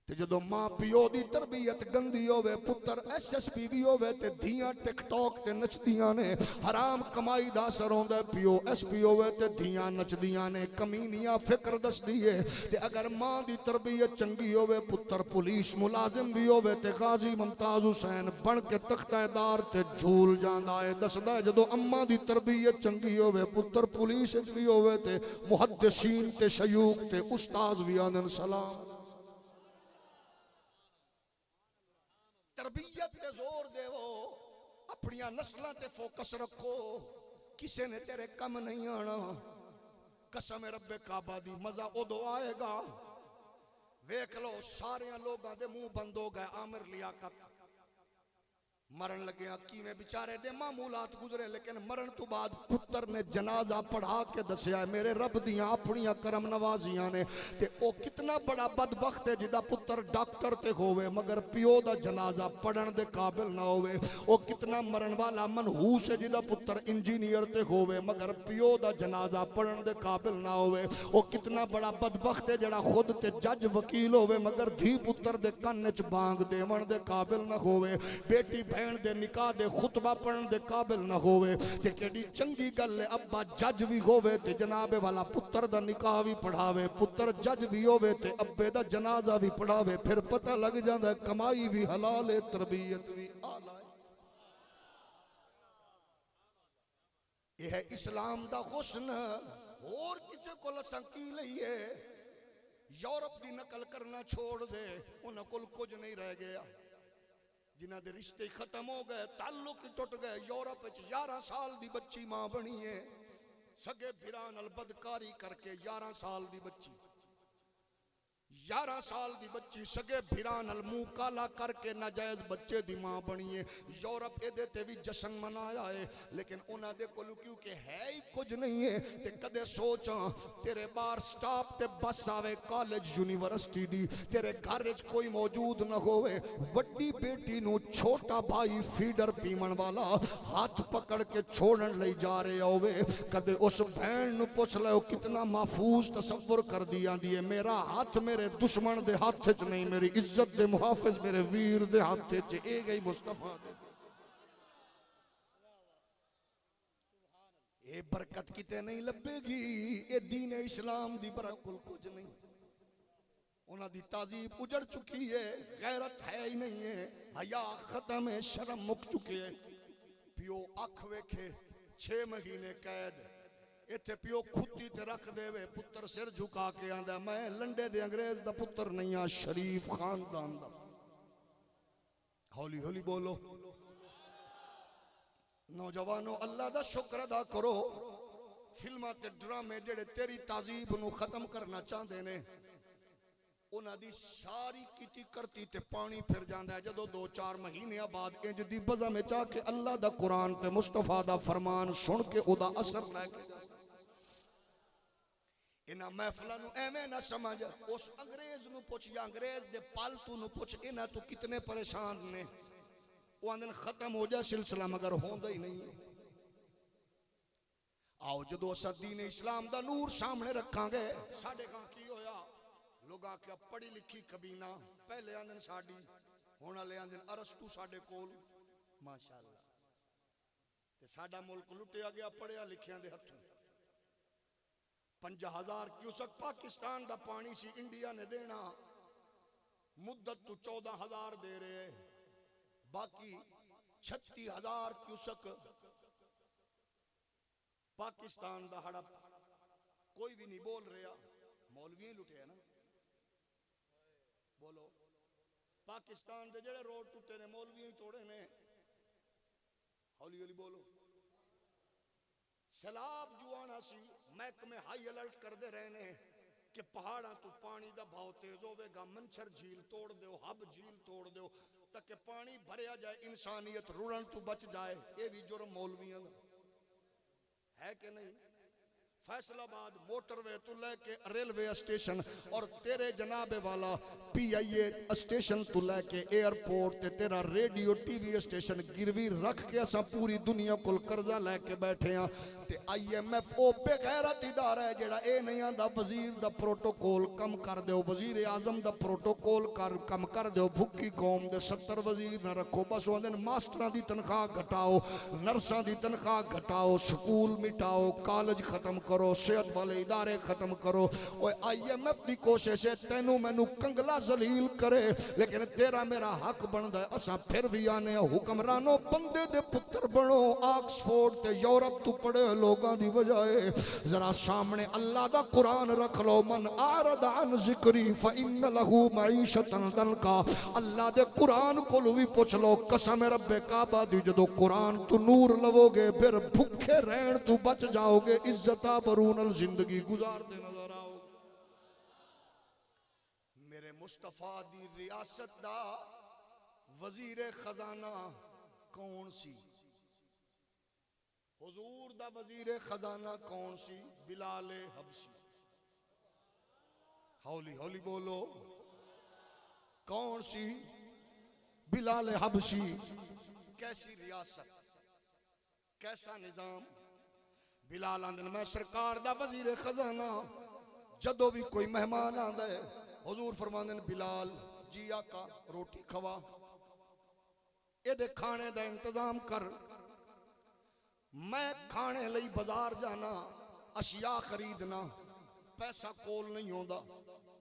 ते जदों मां पिओ दी तरबियत गंदी होवे पुत्र SSP भी होवे ते धियां टिकटॉक ते नचदियां ने। हराम कमाई दा असर होंदा पिओ SP होवे ते धियां नचदियां ने। कमीनियां फिक्र दसदी है ते अगर मां दी तरबियत चंगी होवे पुत्र पुलिस मुलाजिम भी होवे ते गाजी मुमताज हुसैन बन के तख्तेदार ते झूल जांदा है। दसदा जदों अम्मा दी तरबियत चंगी होवे पुत्र पुलिस भी होवे ते मुहद्दिसीन ते शयूख ते उस्ताद भी आंदन सलाम। तरबियत ते जोर देवो, अपनी नस्लों ते फोकस रखो, किसी ने तेरे कम नहीं आना। कसम रब्बे काबा दी मजा उदो आएगा वेख लो सारे लोगों के मुंह बंद हो गए। आमिर लियाकत मरण लगे किवें बेचारे दे मामूलात गुजरे, लेकिन मरण तो बाद पुत्र ने जनाजा पढ़ा के दसिया मेरे रब दियां अपनियां करम नवाजियां ने। ते ओ कितना बड़ा बदबख्त है जिदा पुत्र डॉक्टर ते होवे मगर पिओ दा जनाजा पढ़न दे काबिल ना होवे। ओ कितना मरण वाला मनहूस है जिदा पुत्र इंजीनियर ते होवे मगर पिओ दा जनाजा पढ़न दे काबिल ना होवे। ओ कितना बड़ा बदबख्त है जिहड़ा खुद ते जज वकील होवे मगर धी पुत्र दे कन्न च बांग देवण दे काबिल ना होवे। बेटी भैन दे निकाह दे खुतबा पढ़न दे काबिल ना होवे। ते केडी चंगी गल है अब्बा जज भी होवे ते जनाबे वाला पुत्र दा निकाह भी पढ़ावे, पुत्र जज भी होवे ते अब्बे दा जनाजा भी पढ़ावे। फिर पता लग जांदा कमाई भी हलाल है तरबियत भी आला है। यह है इस्लाम दा हुस्न। और किसी को असां की लईए? यूरोप दी नकल करना छोड़ दे, उन्हां कोल कुछ नहीं रह गया। जिन्हां दे रिश्ते खत्म हो गए, ताल्लुक टुट गए। यूरोप विच 11 साल दी बच्ची मां बनी है, सगे फिरा नाल बदकारी करके 11 साल दी बच्ची। 11 साल दी बच्ची सगे भिरा नाल मुंह काला करके नाजायज बच्चे दी मां बनी है। यूरोप एदे ते भी जश्न मनाया है, लेकिन उन्हां दे कोल क्योंकि है ही कुछ नहीं है। ते कदे सोचा तेरे बाहर स्टॉप ते बस आवे कॉलेज यूनिवर्सिटी दी, तेरे घर विच कोई मौजूद न होवे, वड्डी बेटी नु छोटा भाई फीडर पीमन वाला हाथ पकड़ के छोड़न लई जा रहे होवे, कदे उस बहन नु पूछ लो कितना महफूज तसव्वुर कर दिया दी है, मेरा हाथ मेरे दुश्मन दे हाथ च नहीं, मेरी इज्जत दे मुहाफिज मेरे वीर दे हाथ च। ए गई मुस्तफा दे ए बरकत किते नहीं लभेगी, ए दीन इस्लाम दी बरकत कुछ नहीं। उन्हां दी ताजीब उजड़ चुकी है, गैरत है ही नहीं है, हया खत्म है, शर्म मुक चुके है। पियो अख वेखे 6 महीने कैद, इत्थे पियो खुदी ते रख देवे, पुत्र सिर झुका के आंदा मैं लंडे दे अंग्रेज दा पुत्र नहीं आ, शरीफ खानदान दा। हौली हौली बोलो नौजवानों, अल्लाह दा शुक्र अदा करो। फिल्मां ते ड्रामे जेड़े तेरी ताजीब नू खत्म करना चाहते ने, उन्हां दी सारी कीती करती ते पानी फिर जांदा है। जदों 2-4 महीने बाद इंज दी बज़म विच आके अल्लाह दा कुरान ते मुस्तफा दा फरमान सुन के ओदा असर लैके इन्हां महफिलां नू एवें ना समझ, उस अंग्रेज नू पुछ या अंग्रेज दे पालतू नू पुछ, इन्हां तू कितने परेशान ने। वो आंदन खत्म हो जाए सिलसिला, मगर होंदा ही नहीं। आओ जदों असां दीन इस्लाम दा नूर सामने रखांगे, साडे कां की होया, लोग आख्या पढ़ी लिखी कबीना, पहले आंदन साडी, हुण वाले आंदन अरस्तू साडे कोल, माशाअल्लाह। ते साडा मुल्क लुटिया गया पढ़िया लिखियां दे हत्थों। 50,000 क्यूसक पाकिस्तान दा पानी सी इंडिया ने देना, मुद्दत तो 14,000 दे रहे, बाकी 36,000 क्यूसक पाकिस्तान दा हड़प। कोई भी नहीं बोल रहा, मौलवी लुटे ना। बोलो पाकिस्तान दे जेड़े रोड टुटे ने मौलवी तोड़े ने। हौली हौली बोलो। सैलाब जो आना सी, महकमे हाई अलर्ट करते रहे ने कि पहाड़ा तो पानी का भाव तेज होगा, मंछर झील तोड़ दो, हब झील तोड़ दो, ताकि पानी भरया जाए, इंसानियत रुड़न तो बच जाए। ये भी जुर्म मौलवियों है कि नहीं। फैसलाबाद मोटरवे तो लेके रेलवे स्टेशन और तेरे जनाबे वाला PIA स्टेशन तो लेके एयरपोर्ट ते तेरा रेडियो TV स्टेशन गिरवी रख के असा पूरी दुनिया को कर्जा लेके बैठे हाँ। ते IMF ओ बेगैरत इदारा है जेड़ा ए नहीं आंदा वजीर दा प्रोटोकॉल कम कर दो, वजीर आजम दा प्रोटोकॉल कम कर दो, भुक्की कौम दे 70 वजीर ना रखो, बस ओंदे मास्टरां दी तनख्वाह घटाओ, नर्सां दी तनख्वाह घटाओ, स्कूल मिटाओ, कॉलेज खत्म करो, सेहत वाले इदारे खत्म करो। ओए IMF दी कोशिश है तेनू मैनू कंगला जलील करे, लेकिन तेरा मेरा हक बनदा है। असां फिर भी आने हुक्मरानों बंदे दे पुत्र बनो, ऑक्सफोर्ड ते यूरोप तो पढ़े लोगों दी बजाए जरा सामने अल्लाह दा कुरान रख लो। मन आरद अन जिक्री फइन्न लहू मईशतन दनका। अल्लाह दे कुरान कोल भी पूछ लो, कसम रब्बे काबा दी, जदों कुरान तू नूर लवोगे फिर भूखे रहन तू बच जाओगे, इज्जता बरूनल जिंदगी गुजारते नजर आओगे। मेरे मुस्तफा दी रियासत दा वजीर खजाना कौन सी? हुजूर दा वजीर खजाना कौन सी? बिलाल हबशी। हौली हौली बोलो, कौन सी? बिलाल हबशी। कैसी रियासत, कैसा निजाम। बिलाल आंदन मैं सरकार दा वजीर खजाना, जदों भी कोई मेहमान आंदा है हुजूर फरमांदे ने बिलाल जी आका रोटी खवा, एदे खाने दा इंतजाम कर। मैं खाने लई बाजार जाना, अशिया खरीदना, पैसा कोल नहीं होंदा,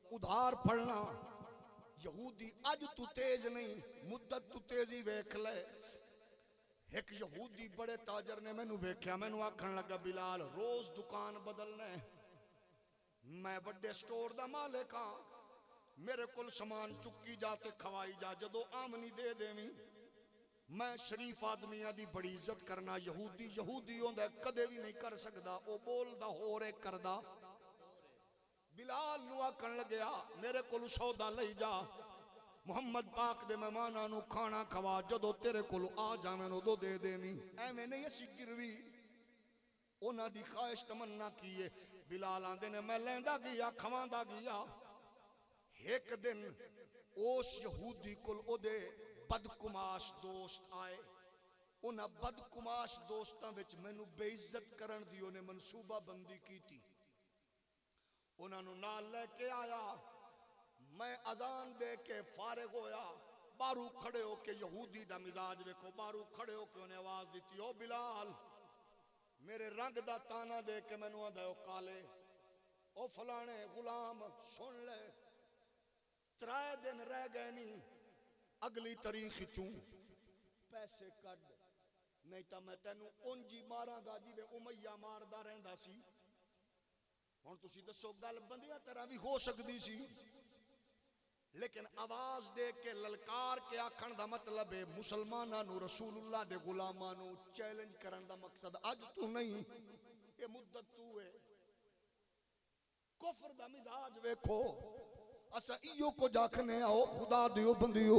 उधार फड़ना। यहूदी अज तू तेज नहीं, मुद्दत तू तेजी वेख ले। एक यहूदी बड़े ताजर ने मैनू वेख्या, मैनू आखन लगा बिलाल रोज दुकान बदलना है, मैं बड़े स्टोर दा मालिक हाँ, मेरे कोल समान चुकी जा ते खवाई जा, जदों आमनी दे देवी। मैं शरीफ आदमियां दी बड़ी इज्जत करना। यहूदी यहूदी होंदा कदे भी नहीं कर सकदा, वो बोलदा होर है करदा। बिलाल नू आखन लगया मेरे कोल सौदा लई जा, मुहम्मद पाक दे मेहमानां नू खाना खवा, जदों तेरे कोल आ जावें उदों दे देवी। एवें नहीं असी गिरवी, उन्हां दी ख्वाहिश तमन्ना की है। बिलाल आंदे ने मैं लैंदा गया खवांदा गया। एक दिन उस यहूदी कोल ओदे बदकुमाश दोस्त आए। उन्हां बदकुमाश दोस्तां विच मैनू बेइज्जत करन दी उन्हें मनसूबा बंदी कीती। उन्हां नू नाल लेके आया। मैं अजान दे के फारिग होया, बारू खड़े होके यहूदी दा मिजाज वेखो, बारू खड़े होके उन्हें आवाज दी, ओ बिलाल, मेरे रंग दा ताना दे के मैनू आंदा ओ काले, ओ फलाने गुलाम सुन ले, 3 दिन रह गए नी, अगली तारीख चूं पैसे कट, नहीं तो मैं तेनू उंज ही मारांगा जिवें उमैया मारदा रहिंदा सी। हुण तुसीं दसो गल बंदियां तरह भी हो सकदी सी, लेकिन आवाज दे के ललकार के आखण दा मतलब है मुसलमानां नू रसूलुल्लाह दे गुलामां नू चैलेंज करन दा मकसद अज तू नहीं, ये मुद्दत तू है। कुफर दा मिजाज वेखो। असा इयो को आखने आओ खुदा दियो बंदियो,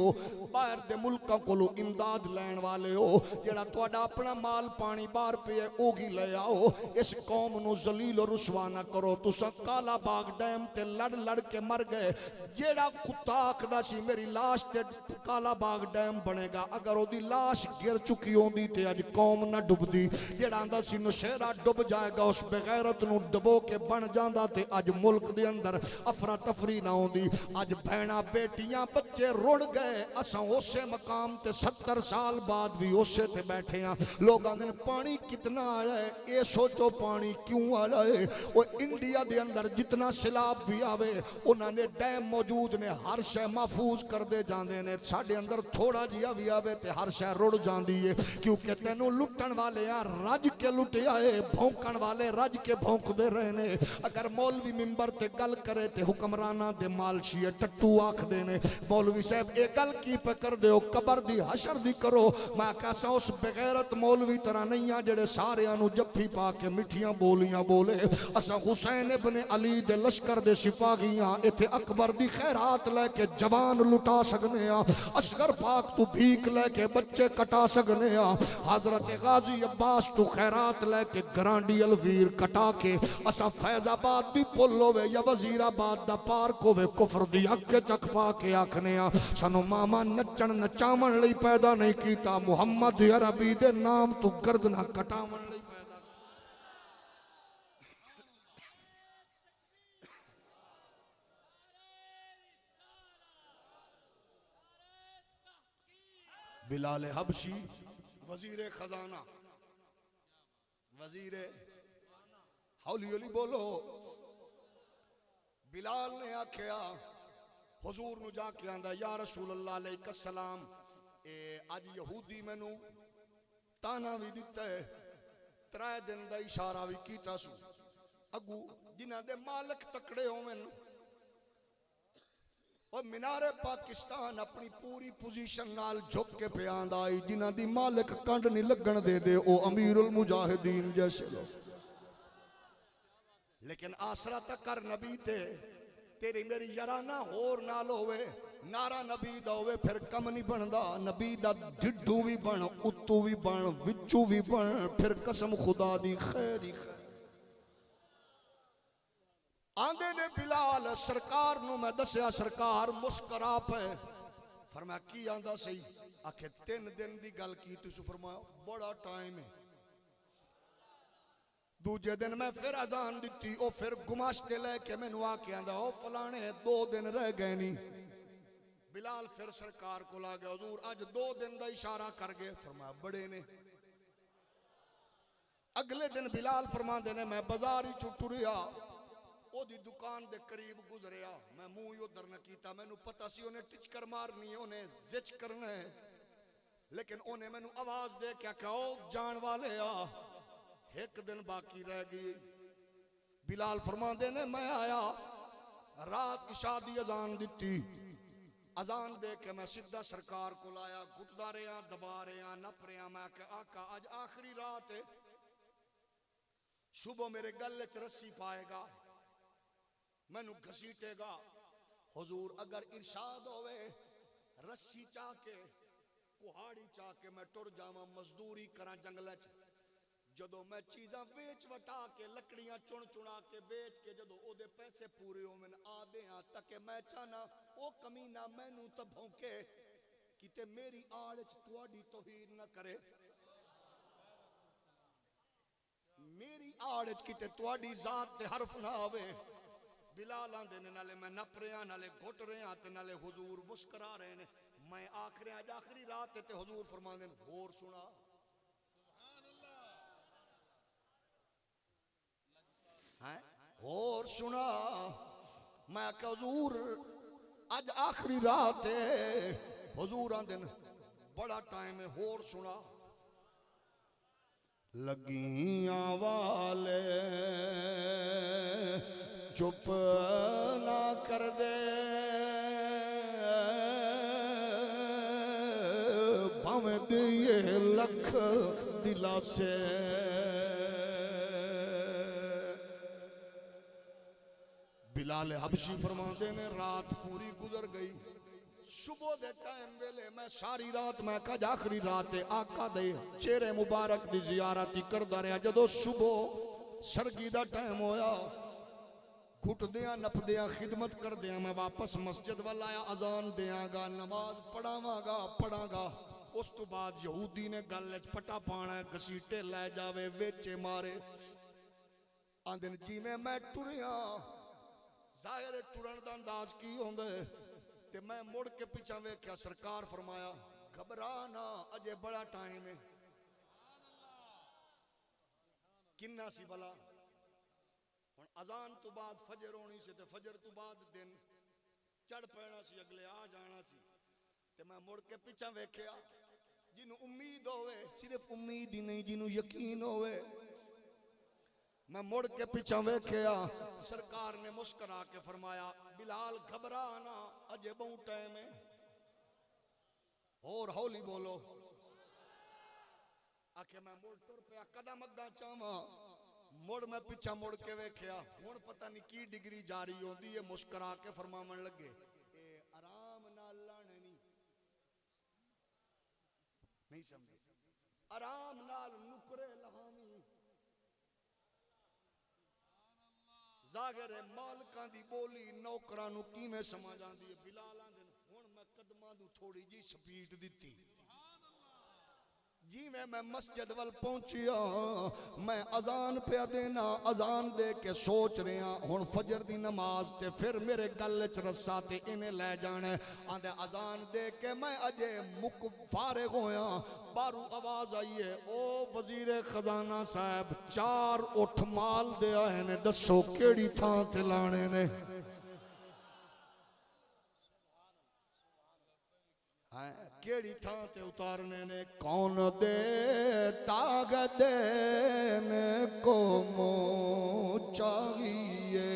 बाहर दे मुल्कां कोलों इमदाद लैण वाले हो, जेड़ा तुहाडा अपना माल पानी बाहर पे है ओही ले आओ। इस कौम नू जलील और रुसवा ना करो। तुसा काला बाग डैम ते लड़ लड़ के मर गए। जेड़ा कुत्ता आखदा सी मेरी लाश ते काला बाग डैम बनेगा, अगर ओदी लाश गिर चुकी होंदी ते अज कौम ना डुबदी। जेड़ा आंदा सी नौशेरा डुब जाएगा, उस बेगैरत नू डबो के बन जांदा ते अज मुल्क दे अंदर अफरा तफरी ना होंदी। अज भैणा बेटियां बच्चे रुड़ गए, असा उसे मकाम ते 70 साल बाद भी उसे ते बैठे हैं। लोग आंदे पानी कितना आया है, ये सोचो पानी क्यों आया है। वो इंडिया दे अंदर जितना सैलाब भी आवे, उन्होंने डैम मौजूद ने, हर शय महफूज करते जाते हैं। साडे अंदर थोड़ा जिहा भी आवे ते हर शय रुड़ जाती है, क्योंकि तेनों लुटन वाले आ रज के लुटिया है, भौंकण वाले रज के भौंकते रहे ने। अगर मौलवी मिंबर ते गल करे ते हुक्मराना दे मालशीए टट्टू आखदे ने, मौलवी साहब ये गल की पे कर दो, कबर दी हशर दी करो। मैं कहसा उस बेगैरत मौलवी तरह नहीं आ जेड़े सारियां नू जफ्फी पा के मिठियां बोलियां बोले। असा हुसैन इब्ने अली दे लश्कर दे सिपाहियां, इथे अकबर दी खैरात लेके जवान लुटा सकने आ, असगर पाक तू भीख लेके बच्चे कटा सकने आ, हजरत गाजी अब्बास तू खैरात लेके गरांडी अलवीर कटा के, असा फैजाबाद दी पुल होवे या वजीराबाद दा पार्क होवे, कुफर दी अग चक पा के आखने आ सानू मामा नचण नचावण लई पैदा नहीं कीता, मुहम्मद अरबी दे नाम तू गर्दना कटावण लई पैदा। बिलाल हबशी वजीर खजाना, वजीर हौली हौली बोलो। बिलाल ने आख्या हुजूर नू जाके आंदा या रसूल अल्लाह अलैहिस्सलाम, अज यहूदी मैनू ताना भी दिता है, 3 दिन का इशारा भी कीता सू। अगू जिन्हां दे मालिक तकड़े होवन, और मीनारे पाकिस्तान अपनी पूरी पोजीशन नाल झुक के पे आंदा आई, जिन्हां दी मालिक कंड नहीं लगन दे दे ओ अमीरुल मुजाहिदीन जैसे लोग। लेकिन आसरा तक कर नबी ते तेरी मेरी यराना होर नाल होवे, नारा नबी दा होवे, फिर कम नहीं बनदा। नबी दा जिड्डू भी बन, उत्तू भी बन, विचू भी बन, फिर कसम खुदा दी खैर ही खैर। आंदे ने बिलाल सरकार नू मैं दसिया, सरकार मुस्करा पे। फरमाया की आंदा सही? आखे 3 दिन दी गल की तुसी, फरमाया बड़ा टाइम है। दूजे दिन मैं फिर अजान दी, ओ फिर गुमाश्ते लेके मैनू आके आंदा ओ फलाने 2 दिन रह गए नी। बिलाल फिर सरकार को आ गया, हुजूर अज 2 दिन का इशारा कर गए। फरमाया बड़े ने। अगले दिन बिलाल फरमाते ने मैं बाजार ही टुरिया, ओदी दुकान दे करीब गुजरिया, मैं मुंह ही उधर न कीता, मैनू पता सी उन्हें टिचकर मारनी है, उन्हें जिच करना है, लेकिन उन्हें मैनू आवाज दे के आख्या ओ जान वाले आ, 1 दिन बाकी रह गई। बिलाल फरमाते ने मैं आया, रात इशा दी अजान दी, अजान दे के मैं सीधा सरकार को आया, घुटदा रहा, दबा रहा, नप रहा। मैं आका अज आखिरी रात है, सुबह मेरे गले च रस्सी पाएगा, मैनू घसीटेगा। हुजूर अगर इरशाद होवे रस्सी चाह के कुहाड़ी चाह के मैं टुर जावा मजदूरी करा जंगल च, जदों मैं चीज़ां वेच वटा के लकड़ियां चुन चुना के बेच के जदों ओदे पैसे पूरे होवन आदे हाँ तक मैं चाहना ओ कमीना मैनू तो भौंके किते मेरी आड़ च तुहाडी तौहीन न करे, मेरी आड़ च किते तुहाडी जात ते हरफ ना आवे। बिलाल आंदे ने नाले मैं नप रहा नाले घुट रहा ते नाले हुजूर मुस्करा रहे ने। मैं आखिरी रात ते हुजूर फरमांदे ने होर सुना। हैं होर सुना। मैं कहा हुजूर अज आखिरी रात है। हुजूर आंदे ने बड़ा टाइम है होर सुना। लगियां वाले चुप ना कर दे भावें दिए लख दिला से। बिलाल हबशी फरमाते ने रात पूरी गुजर गई। सुबह दे टाइम वेले मैं सारी रात मैं कज आखिरी रात आका दे चेहरे मुबारक दी जियारत करदा रहा। जदों सुबह सरगी दा टाइम होया घुटदियां नपदियां खिदमत करदियां मैं वापस मस्जिद वाल आया। अजान देंगा नमाज पढ़ांगा। उस तो बाद यहूदी ने गल च पटा पाना घसीटे लै जावे वेचे मारे। आंदे ने जिवें मैं टुरिया जाहिर टुरन दा अंदाज की होंदा ते मैं मुड़ के पिछा वेख्या सरकार फरमाया घबरा ना अजे बड़ा टाइम है। किन्ना सी भला हुण अजान तो बाद फजर होनी सी ते फजर तो बाद दिन चढ़ पैना सी अगले आ जाना सी ते मैं मुड़ के पिछा वेख्या जिन्हों उम्मीद होवे सिर्फ उम्मीद ही नहीं जिन्हों यकीन होवे। मैं मुड़ के पिछा वेख्या सरकार ने मुस्करा के फरमाया बिलाल घबरा ना अजे बहु टाइम है। और हौली बोलो। आखे मैं मुड़ टुर पिया कदम अगा चावा मुड़ मैं पिछा मुड़ के वेख्या हुण पता नहीं की डिग्री जारी होंदी है। मुस्करा के फरमावन लगे ए आराम नाल लाने नहीं समझे आराम नाल नुकरे लहावी जाहिर है मालकां दी बोली नौकरां नूं किवें समझ आंदी है। बिलाल आंदे हुण मैं कदमां नूं थोड़ी जी स्पीड दित्ती। जिवें मैं मस्जिद वाल पहुंचिया मैं अजान पे देना अजान दे के सोच रहा हुण फजर दी नमाज ते फिर मेरे गल च रस्सा ते इन्हें लै जाना। आंदे अजान दे के मैं अजे मुक फारिग होया बारू आवाज आई है ओ वजीर खजाना साहब 4 उठ माल दे आए ने दसो केड़ी थां ते लाने ने। केड़ी थां ते उतारने ने कौन दे ताकत देने को मुँह चाहिए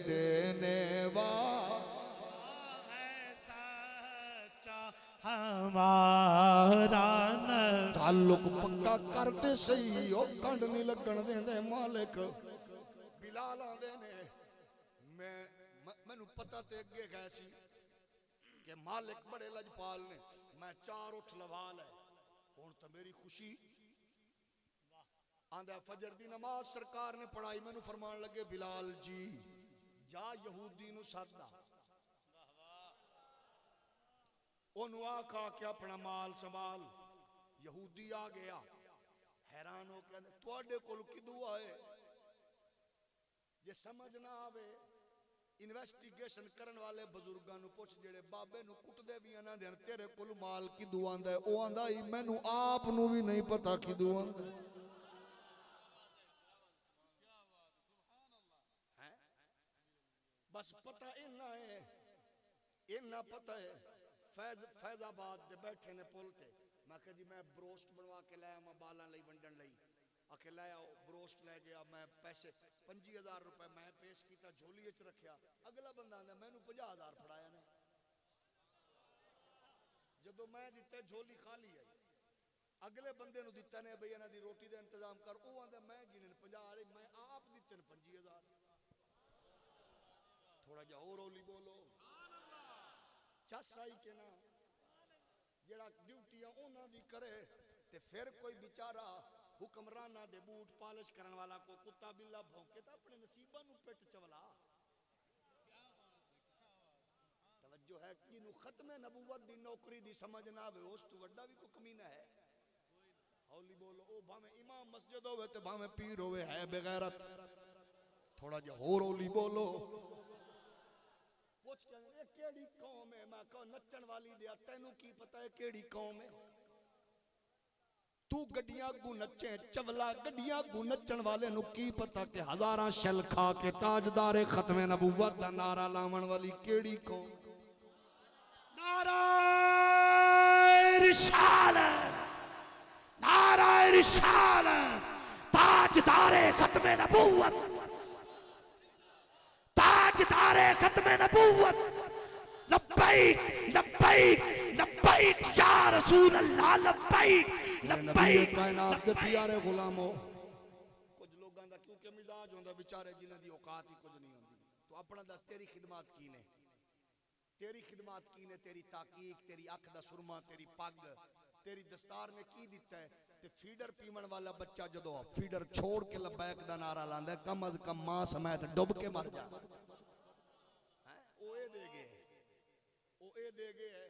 देने हमारा ताल्लुक पक्का करते सही ओ कंड नहीं लगन देंदे मालिक। बिलाल आंदे ने मैनू पता ते अगे गए सी कि मालिक बड़े लजपाल ने। मैं 4 उठ लवा लै हुण तो मेरी खुशी। आंदा फजर दी नमाज सरकार ने पढ़ाई मैनू फरमान लगे बिलाल जी जा यहूदी नू सदा ओनू आखा के अपना माल संभाल। यहूदी आ गया हैरान हो के तुहाडे कोल किदू आए जे समझ ना आवे इन्वेस्टिगेशन करन वाले बुजुर्गां नू पुछ जेड़े बाबे नू कुटदे भी ना देन तेरे कोल माल किदू आंदा है। ओ आंदा ही मैनू आप नू भी नहीं पता किदू आंदा है। बस पता इन्ना है इन्ना पता है फैजाबाद दे बैठे ने पुल ते मैं कहा जी मैं ब्रोस्ट बनवा के लाया मैं बालां लई वंडन लई आखे लै आओ ब्रोस्ट लै गया मैं पैसे 25,000 रुपए मैं पेश किया झोली च रखा। अगला बंदा आंदा मैनू 50,000 फड़ाया ने जदों मैं दिता झोली खाली आई अगले बंदे नू दिता ने बई इन्हां दी रोटी दा इंतजाम कर। ओ आंदा मैं गिने 50 मैं आप दिते 25,000। थोड़ा जा और ओली बोलो चस आई के ना जेड़ा ड्यूटियां उन्हां दी करे ते फिर कोई बेचारा हुक्मराना दे बूट पालिश करन वाला को कुत्ता बिल्ला भौंके तो अपने नसीबा नु पिट चवला तवज्जो है कि नु खत्म नबूवत दी नौकरी दी समझ ना आवे उस तो वड्डा भी कोई कमीना है हौली बोलो ओ भावे इमाम मस्जिद होवे ते भावे पीर होवे है बेगैरत थोड़ा जा और हौली बोलो पूछ के ये केड़ी कौम है मैं कहो नचण वाली दे तैनू की पता है केड़ी कौम है तू गड्डियां गु नचे चवला गड्डियां गु नचण वाले नु की पता कि हजारां शल खा के ताजदारे खत्मे नबूवत दा नारा लावण वाली केड़ी कौम नारा रिसालत नारा रिसालत ताजदारे खत्मे नबूवत ताजदारे खत्मे नबूवत लब्बैक लब्बैक लब्बैक या रसूल अल्लाह लब्बैक लब्बैक कायनात दे प्यारे गुलामो कुछ लोगां दा क्योंकि मिजाज होंदा बेचारे जिन्हां दी औकात ही कुछ नहीं होंदी तो अपना दस तेरी खिदमत की ने तेरी ताकीक तेरी अख दा सुरमा तेरी पग तेरी दस्तार ने की दिता है ते फीडर पीवन वाला बच्चा जदों फीडर छोड़ के लब्बैक दा नारा लांदा है कम अज कम मां समेत डुब के मर जा ओ ए दे गए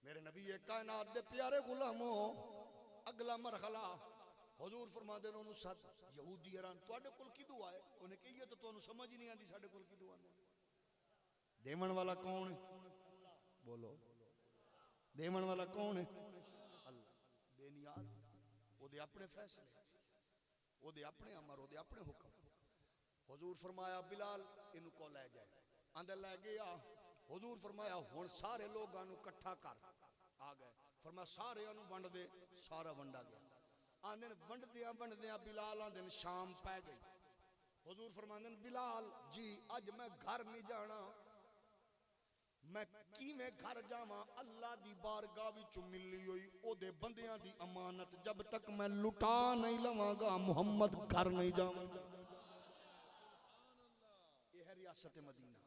मेरे नबी कायनात दे प्यारे गुलामो अगला मरहला हुजूर फरमाते ने ओनु सद यहूदी हैरान तुहाडे कोल की दुआ है उन्हें कही तो तुहानू समझ ही नहीं आती साडे कोल की दुआ है देवन वाला कौन है बोलो देवन वाला कौन है अल्लाह बेनियाज ओदे अपने फैसले ओदे अपने अमर ओदे अपने हुक्म हुजूर फरमाया बिलाल इनु को ले जाए अंदर ले गया हुजूर फरमाया हुण सारे लोगां नु इकट्ठा कर आ गए फरमाया सारे नु वंड दे सारा वंडा गया आंदे वंडदियां बिलाल आंदे शाम पै गई हुजूर फरमांदे बिलाल जी अज मैं घर नहीं जाना मैं किवें घर जावां अल्लाह दी बारगाह विच मिली होई ओदे बंदियां दी अमानत जब तक मैं लुटा नहीं लवांगा मुहम्मद घर नहीं जावांगा यह है रियासत मदीना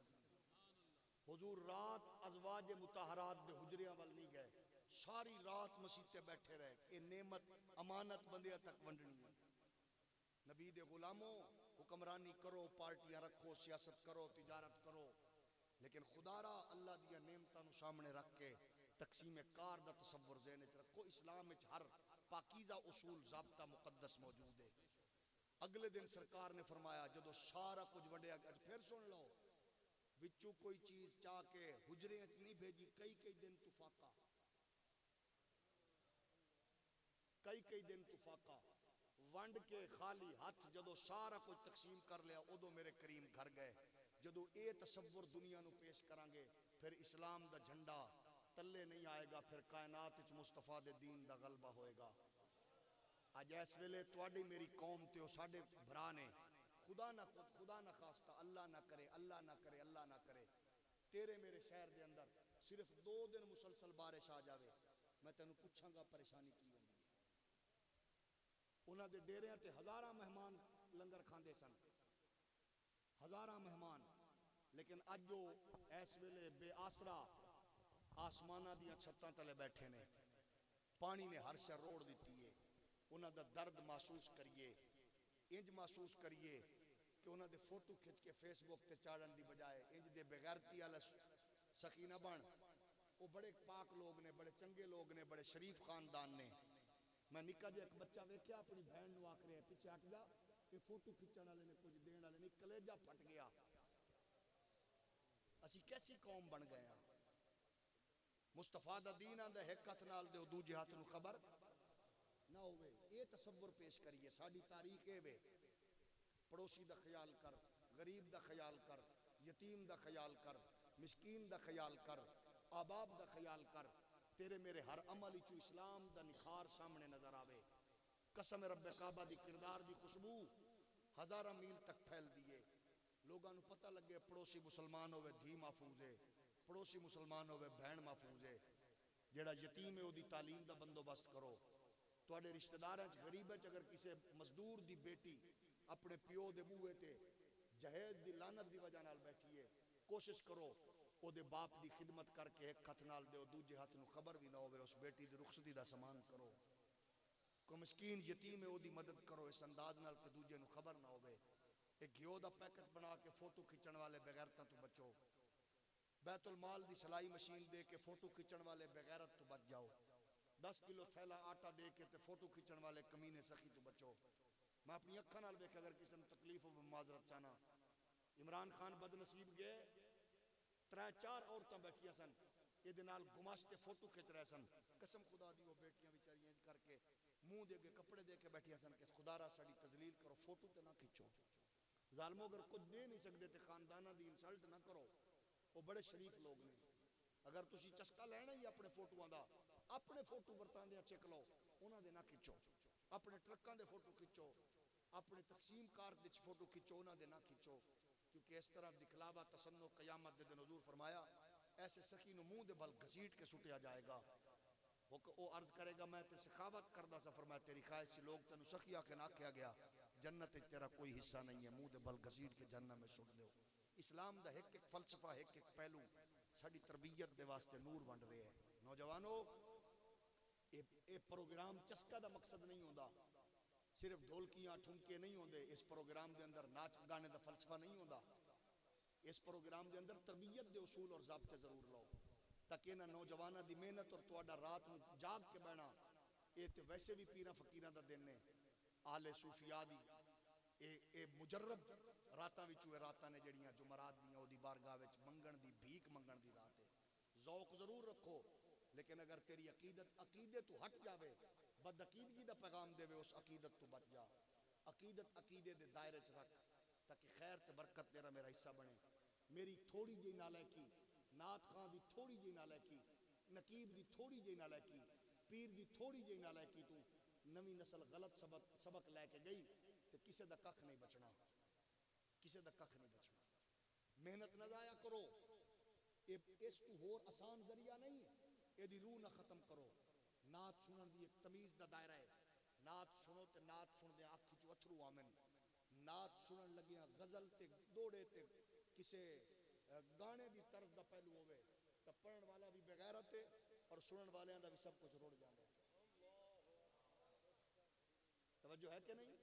हुजूर रात अज़वाज मुताहरात दे हुजरियां वाल नहीं गए सारी रात मसीते बैठे रहे ये नेमत अमानत बंदियां तक वंडनी है नबी दे गुलामों हुक्मरानी करो पार्टियां रखो सियासत करो तिजारत करो लेकिन खुदारा अल्लाह दिया नेमतां नु सामने रख के तकसीम कार दा तसव्वुर ज़हन च रखो इस्लाम विच हर पाकीज़ा उसूल ज़ाब्ता मुकद्दस मौजूद है अगले दिन सरकार ने फरमाया जदों सारा कुछ वंडिया फिर सुन लो विचों कोई चीज चाह के हुजरे च नहीं भेजी कई दिन तुफाका वंड के खाली हाथ जदों सारा कुछ तकसीम कर लिया उदों मेरे करीम घर गए जदों ये तसव्वुर दुनिया नू पेश करांगे फिर इस्लाम दा झंडा तले नहीं आएगा फिर कायनात विच मुस्तफा दे दीन दा गलबा होएगा अज इस वेले तुहाडी मेरी कौम ते ओ साडे भरा ने खुदा ना खास्ता अल्लाह ना करे तेरे मेरे शहर दे अंदर सिर्फ 2 दिन मुसलसल बारिश आ जावे मैं तेनू पूछांगा परेशानी की होंदी है उन्हां दे डेरियां ते हजारां मेहमान लंगर खांदे सन हजारां मेहमान लेकिन अज जो इस वेले बेआसरा आसमानां दियां छत्तां तले बैठे ने पानी ने हर शर रोड़ दी है उन्हां दा दर्द महसूस करिए इंज महसूस करिए कि उन्हां दे फोटो खिंच के फेसबुक ते चाड़न दी बजाय इंज दे बेगैरती वाला सकीना बन वो बड़े पाक लोग ने बड़े चंगे लोग ने बड़े शरीफ खानदान ने मैं निक्का जिहा एक बच्चा वेख्या अपनी बहन नू आख रहा पिछे हट जा ये फोटो खिंचण वाले ने कुछ देण वाले ने कलेजा फट गया असी कैसी कौम बन गए हैं मुस्तफा दा दीन आंदा एक हथ नाल दे दूजे हाथ नू खबर ना होवे ये तसव्वुर पेश करिए साडी तारीख ए वे पड़ोसी दा ख्याल कर गरीब दा ख्याल कर यतीम दा ख्याल कर मिस्कीन दा ख्याल कर आबाब दा ख्याल कर तेरे मेरे हर अमल विचों इस्लाम दा निखार सामने नजर आवे कसम रब्बे काबा दी किरदार दी खुशबू हजारां मील तक फैल दिए लोगां नू पता लगे पड़ोसी मुसलमान होवे धी महफूज है पड़ोसी मुसलमान होवे बहन महफूज है जेड़ा यतीम है ओदी तालीम दा बंदोबस्त करो तुहाडे रिश्तेदारां च गरीबां च अगर किसी मजदूर दी बेटी अपने प्यो दे बूहे ते जहेज दी लानत दी वजह नाल बैठी है। कोशिश करो ओदे बाप दी खिदमत करके एक हथ नाल दिओ, दूजे हथ नूं खबर भी ना होवे, उस बेटी दी रुखसती दा समान करो। कोई मिस्कीन यतीम है ओदी मदद करो इस अंदाज नाल कि दूजे नूं खबर ना होवे। एक घिओ दा पैकेट बना के फोटो खिंचण वाले बेगैरतां तो बचो। बैतुल माल दी सलाई मशीन दे के फोटो खिंचण वाले बेगैरत तो बच जाओ। 10 किलो थैला आटा दे के ते फोटो खिंचण वाले कमीने सखी तो बचो। मैं अपनी अखा नाल वेख, अगर किसी ने तकलीफ हो माजरत चाहना। इमरान खान बदनसीब गए, 3-4 औरतां बैठियां सन, ये गुमाश्ते फोटो खिंच रहे सन। कसम खुदा दी वो बेटियां बेचारियां इंज करके मुंह दे के कपड़े दे के बैठियां सन कि खुदारा साड़ी तजलील करो, फोटो ते ना खिंचो। जालमो अगर कुछ दे नहीं सकते तो खानदाना दी इंसल्ट ना करो, वो बड़े शरीफ लोग ने। अगर तुसी चस्का लेना ही अपने फोटोआं दा, अपने फोटो वरतांदे चेक लो, उन्हां दे ना खिंचो। अपने ट्रकों के फोटो खिंचो, अपने तकसीम कार दे फोटो खिंचो, उन्हां दे ना खिंचो। क्योंकि इस तरह दिखलावा तसन्नो कयामत दे दिन हुजूर फरमाया ऐसे सखी नूं मुंह दे बल घसीट के सुटिया जाएगा। वो अर्ज करेगा मैं ते सखावत करदा सा, फरमाया तेरी ख्वाहिश से लोग तेनू सखी आके ना आख्या गया, जन्नत विच तेरा कोई हिस्सा नहीं है, मुंह दे बल घसीट के जन्नत में सुट दो। इस्लाम दा एक एक फलसफा, एक एक पहलू साडी तरबियत दे वास्ते नूर वंड रहे हैं। नौजवानों, ये प्रोग्राम चस्का दा मकसद नहीं होंदा, सिर्फ ढोलकियां ठुमके नहीं होंदे। इस प्रोग्राम के अंदर नाच गाने का फलसफा नहीं होंदा। इस प्रोग्राम के अंदर तरबियत के उसूल और ज़ाब्ते जरूर लो, ताकि इन्हां नौजवानों की मेहनत और तुहाडा रात नूं जाग के बहना, ये तो वैसे भी पीरां फकीरां दा दिन है। आले सूफिया दी ए मुजर्रब रातां विचों रातां ने जड़ियां जुमरात दियां ओदी बारगाह विच मंगण दी, भीख मंगण दी रात है। ज़ौक जरूर रखो, लेकिन अगर तेरी अकीदत अकीदे तो हट जावे, बदअकीदगी दा पैगाम देवे, उस अकीदत तो बच जा। अकीदत अकीदे दे दायरे च रख, ताकि खैर ते बरकत तेरा मेरा हिस्सा बने। मेरी थोड़ी जी नालैकी, नात खां दी थोड़ी जी नालैकी, नकीब दी थोड़ी जी नालैकी, पीर दी थोड़ी जी नालैकी, तू नवी नस्ल गलत सबक लैके गई तो किसी दा कख नहीं बचना, किसी दा कख नहीं बचना। मेहनत न जाया करो, इस तू होर आसान जरिया नहीं है, यदि रूह ना खत्म करो। नात सुनन दी एक तमीज दा दायरा है। नात सुनो ते नात सुनदे अख चो अथरू आवन। नात सुनन लगिया गजल ते दौड़े ते किसे गाने दी तर्ज दा पहलू होवे तो पढ़न वाला भी बेगैरत है और सुनन वालियां दा भी सब कुछ रुड़ जांदा है। तवज्जो है कि नहीं?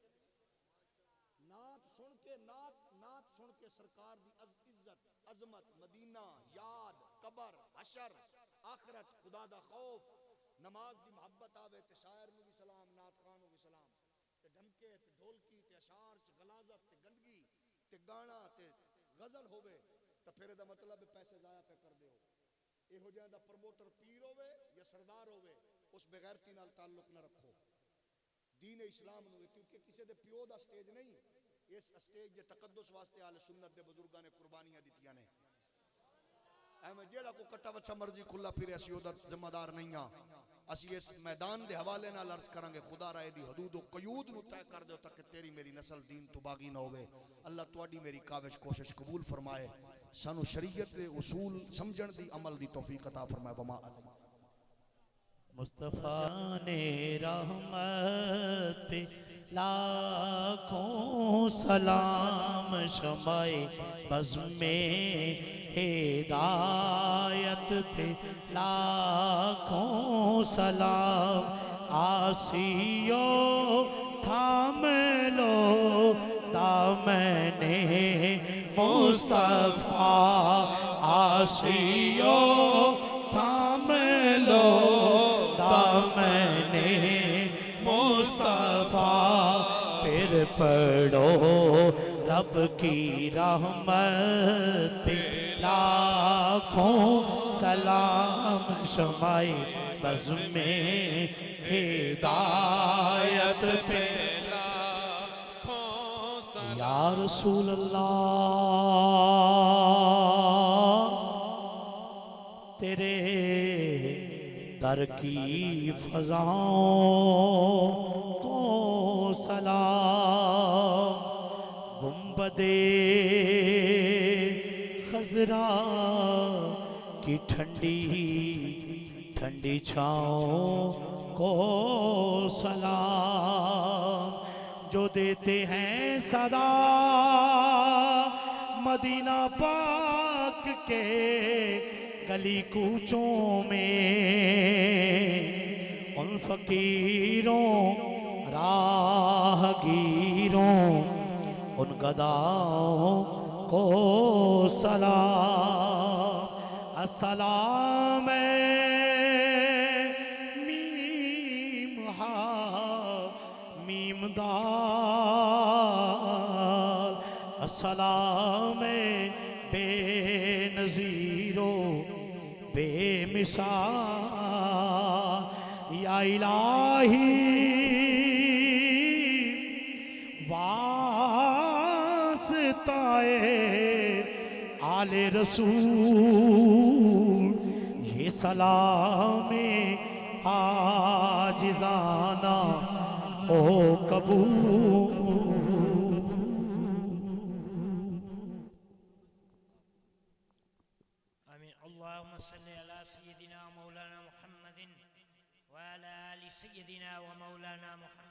नात सुन के सरकार दी इज्जत, अजमत, मदीना, याद, कबर, हशर, आखिरत, खुदा दा खौफ, नमाज दी मोहब्बत आवे ते शायर नू भी सलाम, नात खान नू भी सलाम, ते ढमके ते ढोलकी ते अशार च गलाजत ते गंदगी ते गाना ते गजल होवे तो फिर दा मतलब पैसे जाया पे कर दियो। इहो जिहा दा प्रमोटर पीर होवे या सरदार होवे, उस बेगैरती नाल ताल्लुक न रखो। दीन इस्लाम नू, क्योंकि किसी दे प्यो दा स्टेज नहीं, इस स्टेज के तकद्दुस वास्ते आले सुन्नत दे बुजुर्गां ने कुर्बानियां दित्तियां ने। एवें जेड़ा को कट्टा बच्चा मर्जी खुला फिरे, असी ओदा जिम्मेदार नहीं हां। असी इस मैदान दे हवाले नाल अर्ज करांगे, खुदा राय दी हदूद और कयूद नू तय कर दो ताकि तेरी मेरी नस्ल दीन तो बागी ना होवे। अल्लाह तुहाडी मेरी काविश कोशिश कबूल फरमाए, सानू शरीयत दे उसूल समझण दी अमल दी तौफीक अता फरमाए। वमा मुस्तफा ने रहमत पे लाखों सलाम, शमाए बज़्म में हिदायत पे लाखों सलाम। आसियो थाम लो दामने मुस्तफा, आसियो थाम लो दामने मुस्तफा। फिर पढ़ो रब की रहमत पे लाखों सलाम, शमाए बज़्म में हिदायत पे लाखों सलाम। या रसूल अल्लाह, तेरे दर की फज़ाओं को सलाम। गुंबदे खज़रा की ठंडी ठंडी छाँव को सलाम। जो देते हैं सदा मदीना पाक के गली कूचों में, उन फकीरों राहगीरों उन गदाओं को सलाम। अस्सलाम मीम हा मीम दाल, अस्सलाम बेनज़ीरो बेमिसाल, या इलाही वास्ताए आले रसूल, ये सलामे आजिज़ाना ओ कबूल। आमीन। अल्लाहुम्मा सल्ली अला सय्यदिना मौलाना मुहम्मदिन व अला आलि सय्यदिना व मौलाना मुहम्मद।